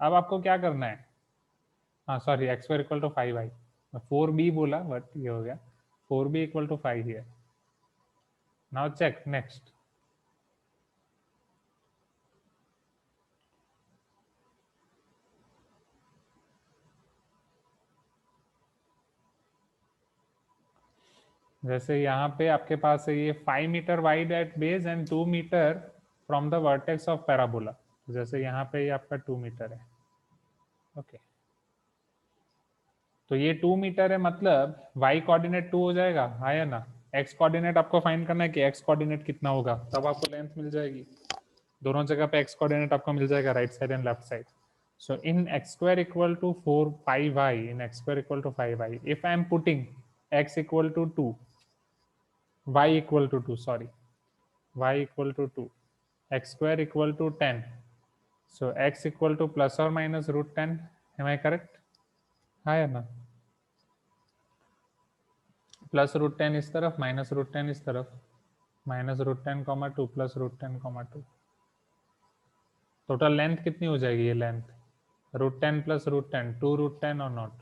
अब आपको क्या करना है? हाँ sorry, x square equal to 5y. 4b बोला बट ये हो गया 4b equal to 5 here. Now check next. जैसे यहाँ पे आपके पास है ये 5 metre wide at base and 2 metre from the vertex of parabola. जैसे यहाँ पे ये आपका 2 मीटर है. ओके, तो ये 2 मीटर है, मतलब y कोऑर्डिनेट 2 हो जाएगा, हाँ या ना? x कोऑर्डिनेट आपको फाइंड करना है कि x कोऑर्डिनेट कितना होगा, तब आपको लेंथ मिल जाएगी. दोनों जगह पे x कोऑर्डिनेट आपको मिल जाएगा, right side and left side. So in x square equal to 4 pi y, in x square equal to 5y, if I am putting x equal to 2, y equal to 2, sorry, y equal to 2, x square equal to 10. So x equal to plus or minus root 10. Am I correct? हाँ या ना? Plus root 10 इस तरफ, minus root 10 इस तरफ, minus root 10, 2 plus root 10, 2. Total length कितनी हो जाएगी? ये length root 10 plus root 10, 2 root 10 or not?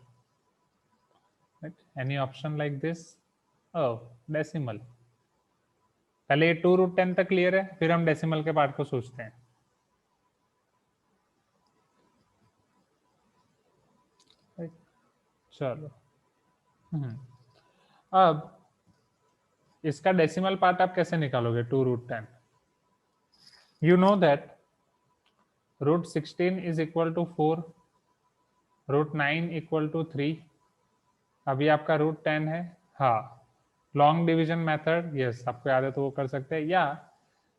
Right? Any option like this? Oh, decimal. पहले ये 2 root 10 तक क्लियर है, फिर हम डेसिमल के पार्ट को सोचते हैं. Right? चलो, अब इसका डेसिमल पार्ट आप कैसे निकालोगे? 2 root 10. You know that root 16 is equal to 4, root 9 equal to 3. अभी आपका root 10 है. हाँ, लॉन्ग डिवीजन मेथड, यस, आपको याद है तो वो कर सकते हैं. या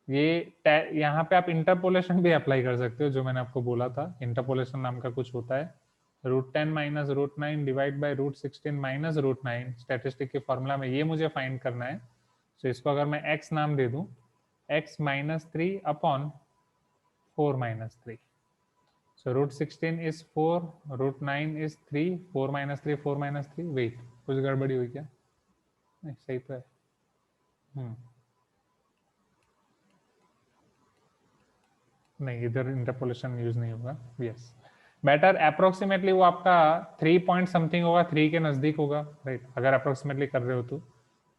ये यहाँ पे आप इंटरपोलेशन भी अप्लाई कर सकते हो, जो मैंने आपको बोला था. इंटरपोलेशन नाम का कुछ होता है. Root 10 minus root 9 divide by root 16 minus root 9. Statistic के फॉर्मूला में ये मुझे फाइंड करना है. तो इसको अगर मैं x नाम दे दूं, x minus 3 upon 4 minus 3. So root 16 is 4, root 9 is 3, 4 minus 3, 4 minus 3. Wait, कुछ गड़बड़ी हुई क्या? नहीं, सही तो है. नहीं, इधर इंटरपोलेशन यूज नहीं होगा. यस, बेटर अप्रोक्सीमेटली वो आपका 3 पॉइंट समथिंग होगा, 3 के नजदीक होगा, राइट? अगर अप्रोक्सीमेटली कर रहे हो तो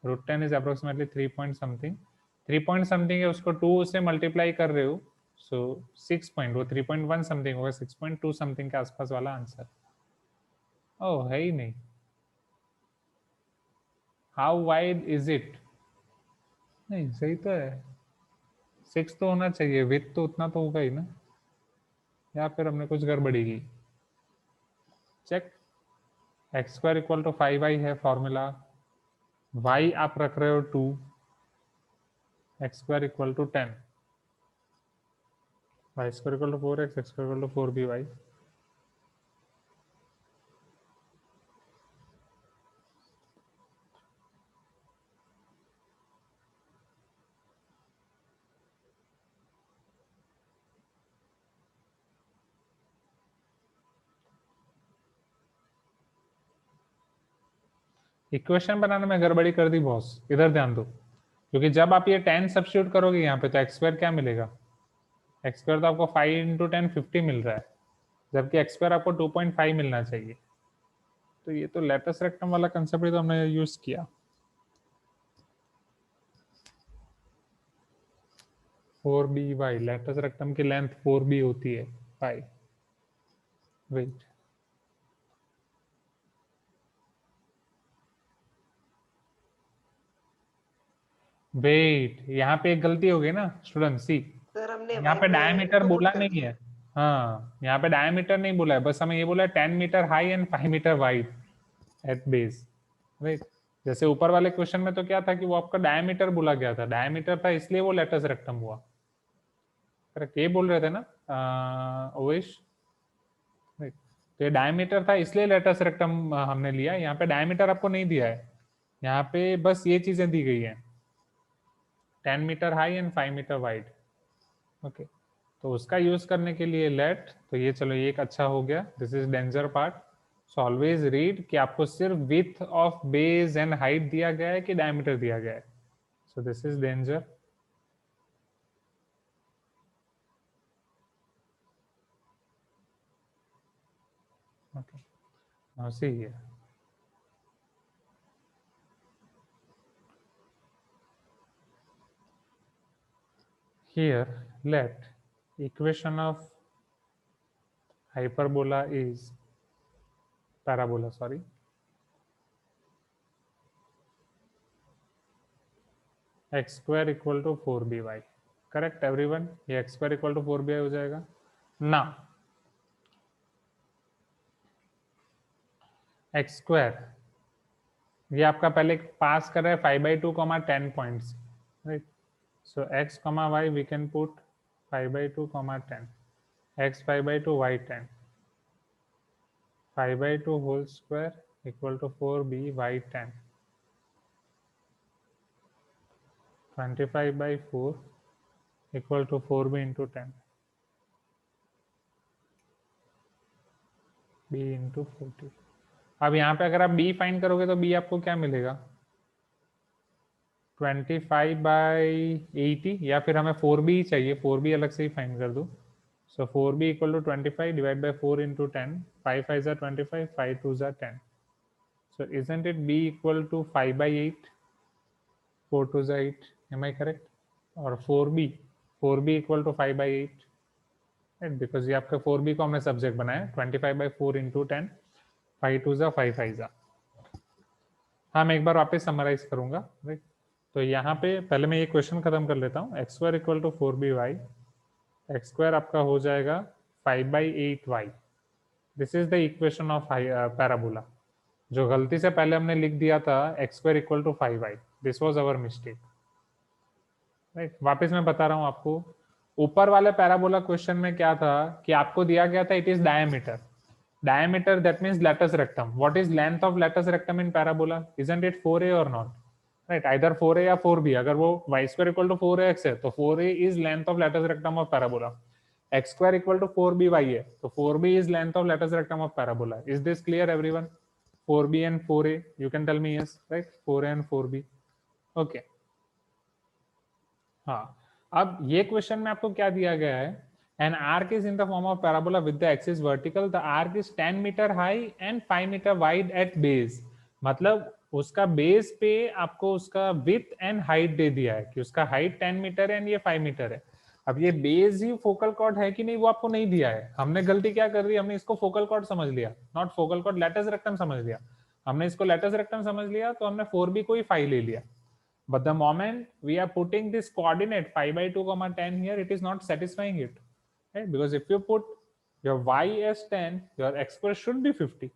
root 10 is approximately 3 point something. 3 point something है, उसको 2 से मल्टीप्लाई कर रहे हो, सो 6 पॉइंट, वो 3.1 समथिंग होगा, 6.2 समथिंग के आसपास वाला आंसर. ओह, है ही नहीं. How wide is it? नहीं, सही तो है. 6 तो होना चाहिए, विथ तो उतना तो होगा ही ना, या फिर हमने कुछ गड़बड़ी की? Check. X square equal to 5y है फॉर्मूला, y आप रख रहे हो 2, x square equal to 10, y square equal to 4x, x square equal to 4by. Equation बनाने में गड़बड़ी कर दी बॉस, इधर ध्यान दो. क्योंकि जब आप ये 10 सब्स्टिट्यूट करोगे यहाँ पे, तो एक्स स्क्वायर क्या मिलेगा? एक्स स्क्वायर तो आपको 5 इंटू 10 50 मिल रहा है, जबकि एक्स स्क्वायर आपको 2.5 मिलना चाहिए. तो ये तो लेटस रेक्टम वाला कंसेप्ट तो हमने यूज किया. 4by, लेटस रेक्टम की लेंथ 4b होती है. 5. वेट, वेट, यहाँ पे एक गलती हो गई ना स्टूडेंट. सी, सर हमने यहाँ पे डायमीटर बोला नहीं है. हाँ, यहाँ पे डायमीटर नहीं बोला है, बस हमें ये बोला है 10 metre high and 5 metre wide at base, right? जैसे ऊपर वाले क्वेश्चन में तो क्या था कि वो आपका डायमीटर बोला गया था, डायमीटर था इसलिए वो लेटस रेक्टम हुआ. करेक्ट, ये बोल रहे थे ना ओवेश? राइट. तो ये डायमीटर था इसलिए लेटस रेक्टम हमने लिया। यहाँ पे डायमीटर आपको नहीं दिया है, यहाँ पे बस ये चीजें दी गई है, 10 metre high and 5 metre wide. Okay, तो उसका यूज करने के लिए लेट, तो ये चलो ये एक अच्छा हो गया, this is danger part. So always read कि आपको सिर्फ width of base and height दिया गया है कि डायमीटर दिया गया है। सो this is danger. Okay, now see here. Here, let equation of hyperbola is parabola, sorry, x square equal to 4by. Correct everyone? ये x square equal to 4by हो जाएगा ना। x square ये आपका पहले पास कर रहा है 5/2, 10 points, right. So x, y we can put 5/2, 10, x 5/2, y 10, 5/2 whole square equal to 4b, y 10, 25/4 equal to 4b into 10, b into 40। अब यहाँ पे अगर आप b फाइंड करोगे तो b आपको क्या मिलेगा, 25/80, या फिर हमें 4b ही चाहिए, 4b अलग से ही फाइंड कर दो। So 4b equal to 25 divide by 4 into 10, 5 5 ज़ा 25, 5 2 ज़ा 10। So isn't it b equal to 5/8, 4 2 ज़ा 8, एम आई करेक्ट? और 4b इक्वल टू 5/8, बिकॉज ये आपका 4b को हमने सब्जेक्ट बनाया, 25/4 इंटू 10, 5 2 ज़ा 5 5 ज़ा। हाँ, मैं एक बार वापस समराइज करूंगा, राइट। तो यहाँ पे पहले मैं ये क्वेश्चन खत्म कर लेता हूँ। X square equal to 4by, x square आपका हो जाएगा 5/8y। This is the equation of parabola. जो गलती से पहले हमने लिख दिया था x square equal to 5y, this was our mistake, right. वापस मैं बता रहा हूँ आपको, ऊपर वाले पैराबोला क्वेश्चन में क्या था कि आपको दिया गया था it is diameter. Diameter, that means latus rectum. What is length of latus rectum in parabola? Isn't it 4a or not? Right, either 4a या 4b। अगर वो y square equal to 4ax है तो 4a is length of latus rectum of parabola, x square equal to 4by है तो 4b is length of latus rectum of parabola. Is this clear everyone? 4b and 4a, you can tell me yes, right? 4a and 4b, okay। हाँ, अब ये question में आपको क्या दिया गया है, an arc is in the form of parabola with the axis vertical, the arc is 10 meter high and 5 meter wide at base। मतलब उसका बेस पे आपको उसका विथ एंड हाइट दे दिया है कि उसका हाइट 10 मीटर है एंड ये 5 मीटर है। अब ये बेस ही फोकल कॉर्ड है कि नहीं वो आपको नहीं दिया है। हमने गलती क्या कर दी, हमने इसको फोकल कॉर्ड समझ लिया, not focal chord, latus rectum समझ लिया। हमने इसको लेटस रेक्टम समझ लिया तो हमने 4b को ही 5 ले लिया। But the moment we are putting this coordinate 5/2, 10 here, it is not satisfying it, right? Because if you put your y as 10, your x square should be 50.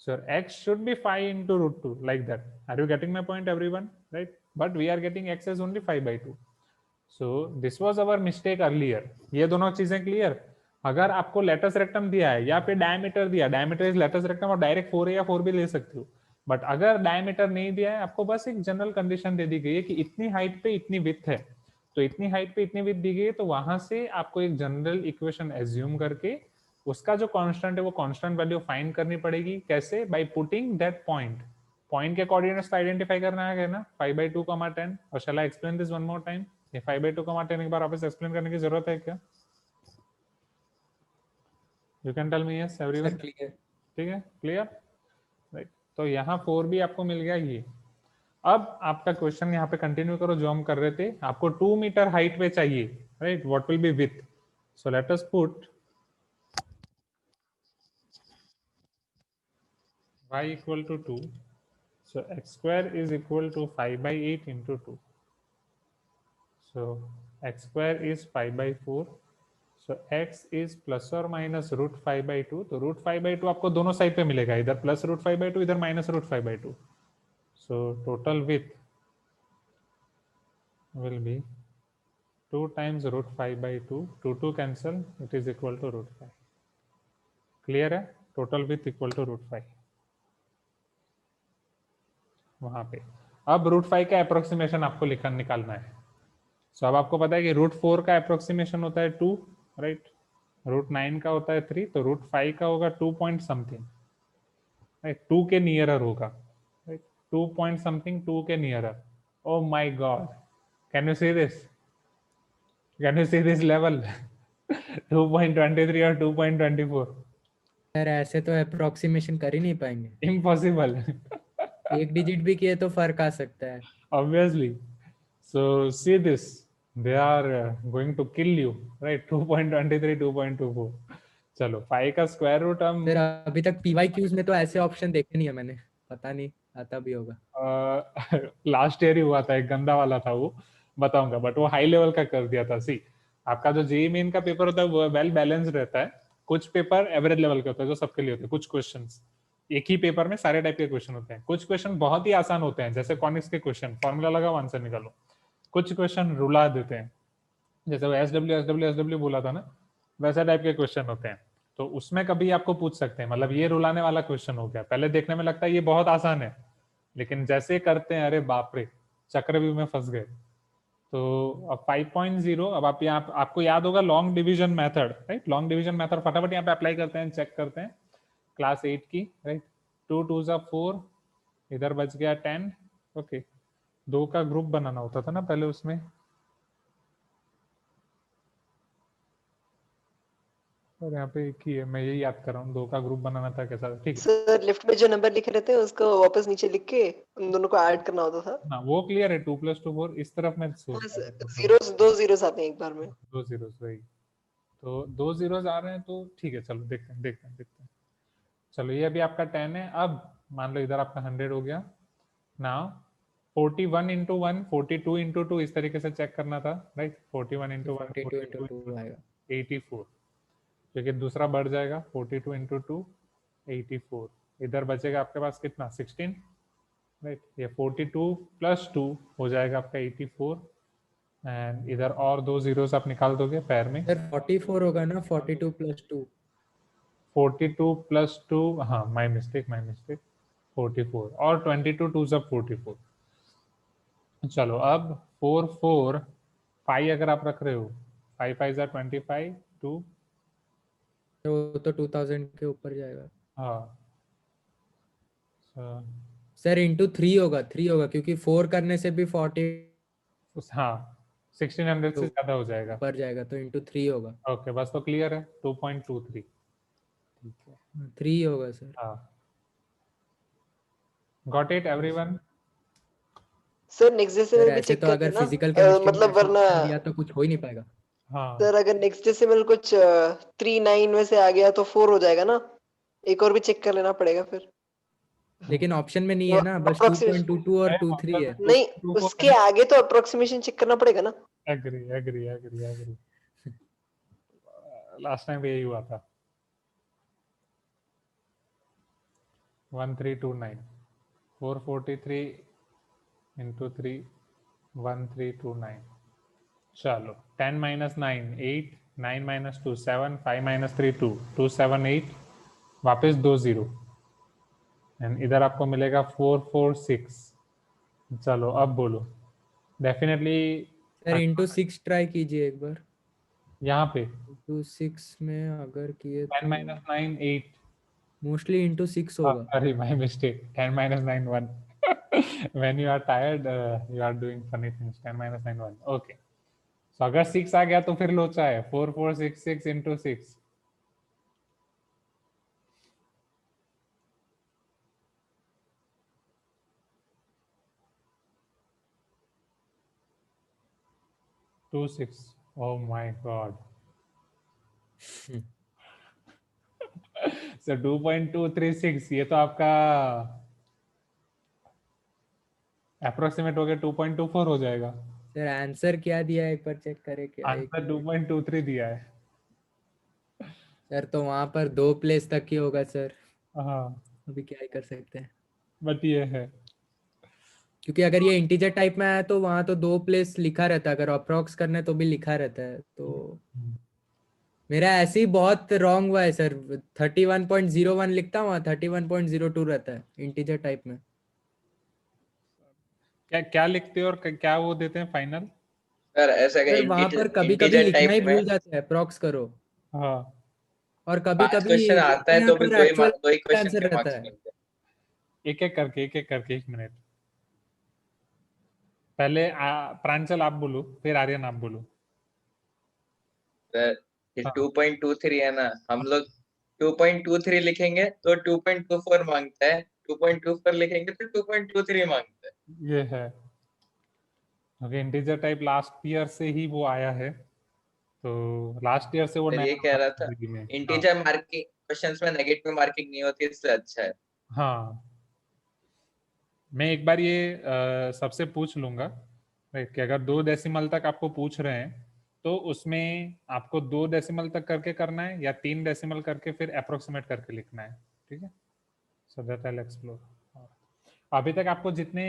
So your x should be 5 into √2, like that. Are you getting my point, everyone? Right? But we are getting x as only 5/2. So this was our mistake earlier. ये दोनों चीजें clear? अगर आपको latus rectum दिया है या फिर diameter दिया, डायमीटर इज लेटस रेक्टम और डायरेक्ट 4a या 4b ले सकते हो। बट अगर डायमीटर नहीं दिया है, आपको बस एक जनरल कंडीशन दे दी गई है कि इतनी हाइट पे इतनी विड्थ है, तो इतनी हाइट पे इतनी विड्थ दी गई है, तो वहां से आपको एक जनरल इक्वेशन एज्यूम करके उसका जो कांस्टेंट है वो कांस्टेंट वैल्यू फाइंड करनी पड़ेगी। कैसे? By putting that point, point के कोऑर्डिनेट्स आइडेंटिफाई करना है ना, 5/2, 10। और shall I explain this one more time? ये 5/2, 10 एक बार वापस एक्सप्लेन करने की जरूरत है क्या? You can tell me yes everyone? ठीक है, क्लियर, राइट। तो यहाँ 4b आपको मिल गया ये। अब आपका क्वेश्चन यहाँ पे कंटिन्यू करो जो हम कर रहे थे। आपको 2 मीटर हाइट पे चाहिए, right? What will B width? So let us put y equal to 2, so x square is equal to 5/8 into 2, so x square is 5/4, so x is plus or minus √5/2। तो √5/2 आपको दोनों side पे मिलेगा, इधर plus √5/2, इधर minus √5/2। so total width will be 2 times √5/2, 2 cancel, it is equal to √5। Clear है? Total with equal to √5 वहां पे। अब √5 का अप्रोक्सीमेशन आपको निकालना है। सो अब आपको पता है कि √4 का अप्रोक्सीमेशन होता है 2, राइट। √9 का होता है 3, तो √5 का होगा 2 पॉइंट समथिंग, राइट। 2 के नियरर होगा, राइट। 2 पॉइंट समथिंग, 2 के nearer. Oh my God, can you see this? Can you see this level? 2.23 और 2.24, सर ऐसे तो अप्रोक्सीमेशन कर ही नहीं पाएंगे, इम्पॉसिबल। एक डिजिट भी किए तो फर्क आ सकता है। Obviously. So see this, they are going to kill you, right? 2.23, 2.24. चलो 5 का स्क्वायर रूट हम सर अभी तक PYQs में तो ऐसे ऑप्शन देखे नहीं है मैंने, पता नहीं आता भी होगा। लास्ट ईयर ही हुआ था, एक गंदा वाला था वो, बताऊंगा, बट वो हाई लेवल का कर दिया था। सी, आपका जो जेईई मेन का पेपर होता है वो वेल बैलेंस्ड रहता है। कुछ पेपर एवरेज लेवल के होते हैं जो सबके लिए होते हैं। कुछ क्वेश्चंस एक ही पेपर में सारे टाइप के क्वेश्चन होते हैं। कुछ क्वेश्चन बहुत ही आसान होते हैं, जैसे कॉनिक्स के क्वेश्चन, फॉर्मूला लगाओ आंसर निकालो। कुछ क्वेश्चन रुला देते हैं, जैसे वो एसडब्ल्यू बोला था ना, वैसा टाइप के क्वेश्चन होते हैं। तो उसमें कभी आपको पूछ सकते हैं, मतलब ये रुलाने वाला क्वेश्चन हो गया, पहले देखने में लगता है ये बहुत आसान है, लेकिन जैसे करते हैं अरे बाप रे, चक्रव्यूह में फंस गए। तो अब 5.0, अब आप यहाँ आपको याद होगा long division method, right. Long division method फटाफट यहाँ पे अप्लाई करते हैं, चेक करते हैं क्लास 8 की, राइट। 2 2 4, इधर बच गया 10, ओके। 2 का ग्रुप बनाना होता था ना पहले उसमें, और यहाँ पे एक ही है, मैं यही याद कर रहा हूँ। 2 का ग्रुप बनाना था कैसा, ठीक है। सर लेफ्ट में जो नंबर लिखे रहते हैं उसको वापस नीचे लिख के उन दोनों को ऐड करना होता था। हाँ वो क्लियर है, 2 + 2 4, इस तरफ मैं सोच बस रहा था। जीरोस, 2 जीरोस आते हैं एक बार में। 2 जीरोस, वही तो 2 जीरोस आ रहे हैं, तो ठीक है, चलो देखते हैं। चलो ये अभी आपका 10 है। अब मान लो इधर आपका 100 हो गया। नाउ 41 × 1, 42 × 2, इस तरीके से चेक करना था, राइट। 41 × 1, 42 into 2 आएगा। 84, क्योंकि दूसरा बढ़ जाएगा। 42 × 2, 84। इधर बचेगा आपके पास कितना, 16, राइट। ये 42 + 2 हो जाएगा आपका 84, एंड इधर और 2 जीरोस आप निकाल दोगे पैर में। सर 44 होगा ना, 42 + 2। 42 + 2, हाँ माय मिस्टेक 44, और 22 2 सब 44। चलो अब 4 4 5 अगर आप रख रहे हो, 5 5 = 25, 2, तो 2000 के ऊपर जाएगा। हाँ सर इंटू 3 होगा, 3 होगा, क्योंकि 4 करने से भी 40 हाँ 1600 से ज्यादा हो जाएगा, ऊपर जाएगा, तो इंटू 3 होगा। ओके बस तो क्लियर है। 2.23, ठीक है, 3 होगा सर। हाँ। Got it everyone? Sir next sir decimal भी ऐसे चेक तो कर अगर लेना, फिजिकल केमिस्ट्री में मतलब ऐसे वरना option दिया तो कुछ हो ही नहीं पाएगा। हाँ सर अगर नेक्स्ट डेसिमल कुछ 39 में से आ गया तो 4 हो जाएगा ना, एक और भी चेक कर लेना पड़ेगा फिर। लेकिन ऑप्शन में नहीं है ना, बस Approximation 2.22 और 23 है। नहीं, उसके आगे तो अप्रोक्सीमेशन चेक करना पड़ेगा ना। एग्री। लास्ट टाइम यही हुआ था। 1329, 443 × 3, 1329। चलो 10 - 9 8, 9 - 2 7, 5 - 3 2, 278, वापस 2 0, एंड इधर आपको मिलेगा 446। चलो अब बोलो, डेफिनेटली सर इंटू 6 ट्राई कीजिए एक बार। यहाँ पे इंटू 6 में अगर किए 10 तो - 9 8, मोस्टली इंटू 6 होगा। sorry my mistake, 10 - 9 1। when you are tired you are doing funny things। 10 - 9 1, okay। so अगर 6 आ गया तो फिर लोचा है। 4466 × 6, to 6, oh my god। so 2.236, ये तो आपका अप्रोक्सीमेट हो गया, 2.24 हो जाएगा। सर आंसर क्या दिया है एक बार चेक करें क्या? एक आंसर 2.23 दिया है। सर तो वहां पर 2 प्लेस तक ही होगा सर, हाँ अभी क्या ही कर सकते हैं। बट ये है, क्योंकि अगर ये इंटीजर टाइप में आया तो वहां तो 2 प्लेस लिखा रहता है, अगर अप्रॉक्स करना है तो भी लिखा रहता है, तो मेरा ऐसे ही बहुत रॉन्ग हुआ है सर, 31.01 लिखता हूँ, 31.02 रहता है इंटीजर टाइप में। क्या क्या लिखते हो और क्या वो देते हैं फाइनल? सर ऐसा सर वहां पर कभी कभी इंटीजर लिखना ही टाइप में भूल जाते हैं, अप्रॉक्स करो, हाँ, और कभी 5 कभी क्वेश्चन आता है यहाँ तो भी पर दो एक्चुअल ही क्वेश्चन आंसर के रहता मार्क्स है। मिलते हैं। एक एक करके 1 मिनट। पहले प्रांजल आप बोलो, फिर आर्यन आप बोलो। सर हाँ। 2.23 है ना, हम लोग 2.23 लिखेंगे तो 2.24 मांगता है, 2.24 लिखेंगे तो 2.23 मांगता है। ये है क्योंकि इंटीजर टाइप लास्ट ईयर से ही वो आया है, तो लास्ट ईयर से वो सर ये नया कह रहा था जिंदगी में। हाँ, इंटीजर मार्किंग क्वेश्चंस में नेगेटिव मार्किंग नहीं होती, इससे अच्छा है। हाँ, मैं एक बार ये सबसे पूछ लूंगा राइट कि अगर 2 डेसिमल तक आपको पूछ रहे हैं तो उसमें आपको 2 डेसिमल तक करके करना है या 3 डेसिमल करके फिर अप्रोक्सीमेट करके लिखना है, ठीक है? So that I will explore. अभी तक आपको जितने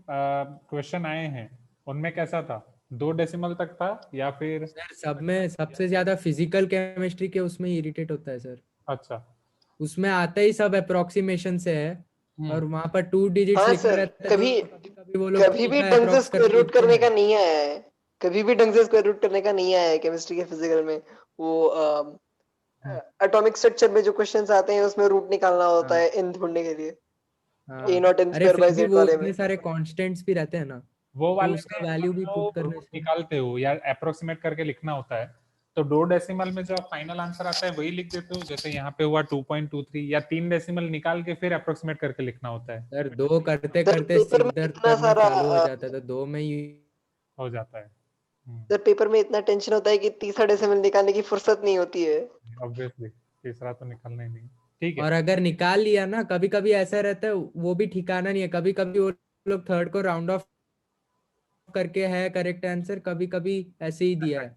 क्वेश्चन आए हैं उनमें कैसा था, 2 डेसिमल तक था या फिर? सर सब में सबसे ज्यादा फिजिकल केमिस्ट्री के उसमें इरिटेट होता है सर, अच्छा। उसमें आते ही सब अप्रोक्सीमेशन से है, और हम्म। वहां पर 2 डिजिट्स हाँ लिखा सर, रहता है, कभी तो कभी कभी वो लोग कभी भी सीधा ढंग से अप्रोक्स स्क्वायर करके रूट लिखते करने हैं। का नहीं आया है, कभी भी ढंग से स्क्वायर रूट करने का नहीं आया है केमिस्ट्री के फिजिकल में। वो एटॉमिक स्ट्रक्चर में जो क्वेश्चंस आते हैं उसमें रूट निकालना होता हाँ है इन ढूंढने के लिए, हाँ, ए नॉट एन अरे स्क्वायर फिर बाय भी जेड वो वाले में। इतने सारे कांस्टेंट्स भी रहते हैं ना, वो तो वाले उसका में वैल्यू भी जो पुट करने रूट से। निकालते हो या अप्रोक्सीमेट करके लिखना होता है, तो 2 डेसिमल में जो फाइनल आंसर आता है वही लिख देते हो, जैसे यहाँ पे हुआ 2.23, या 3 डेसिमल निकाल के फिर अप्रोक्सीमेट करके लिखना होता है? सर 2 करते सर करते पेपर सिर में दर्द इतना करना सारा चालू हो जाता है, तो 2 में ही। हो जाता है। सर पेपर में इतना टेंशन होता है कि तीसरा डेसिमल निकालने की फुर्सत नहीं होती है। ऑब्वियसली तीसरा तो निकलना ही नहीं, ठीक है। और अगर निकाल लिया ना, कभी कभी ऐसा रहता है, वो भी ठिकाना नहीं है, कभी कभी वो लोग थर्ड को राउंड ऑफ करके है करेक्ट आंसर, कभी कभी ऐसे ही दिया है।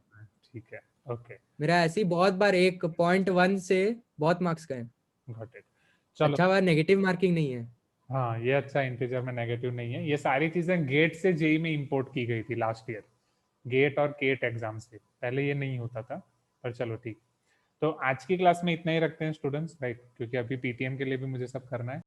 ठीक है, ओके, मेरा ऐसे ही बहुत बार 1.1 से बहुत मार्क्स गए। Got it. चलो। अच्छा हुआ नेगेटिव मार्किंग नहीं है। हाँ, ये अच्छा, इंटीजर में नेगेटिव नहीं है। ये सारी चीजें गेट से जेई में इंपोर्ट की गई थी लास्ट ईयर, गेट और केट एग्जाम से पहले ये नहीं होता था, पर चलो ठीक। तो आज की क्लास में इतना ही रखते हैं स्टूडेंट्स, राइट, क्योंकि अभी पीटीएम के लिए भी मुझे सब करना है।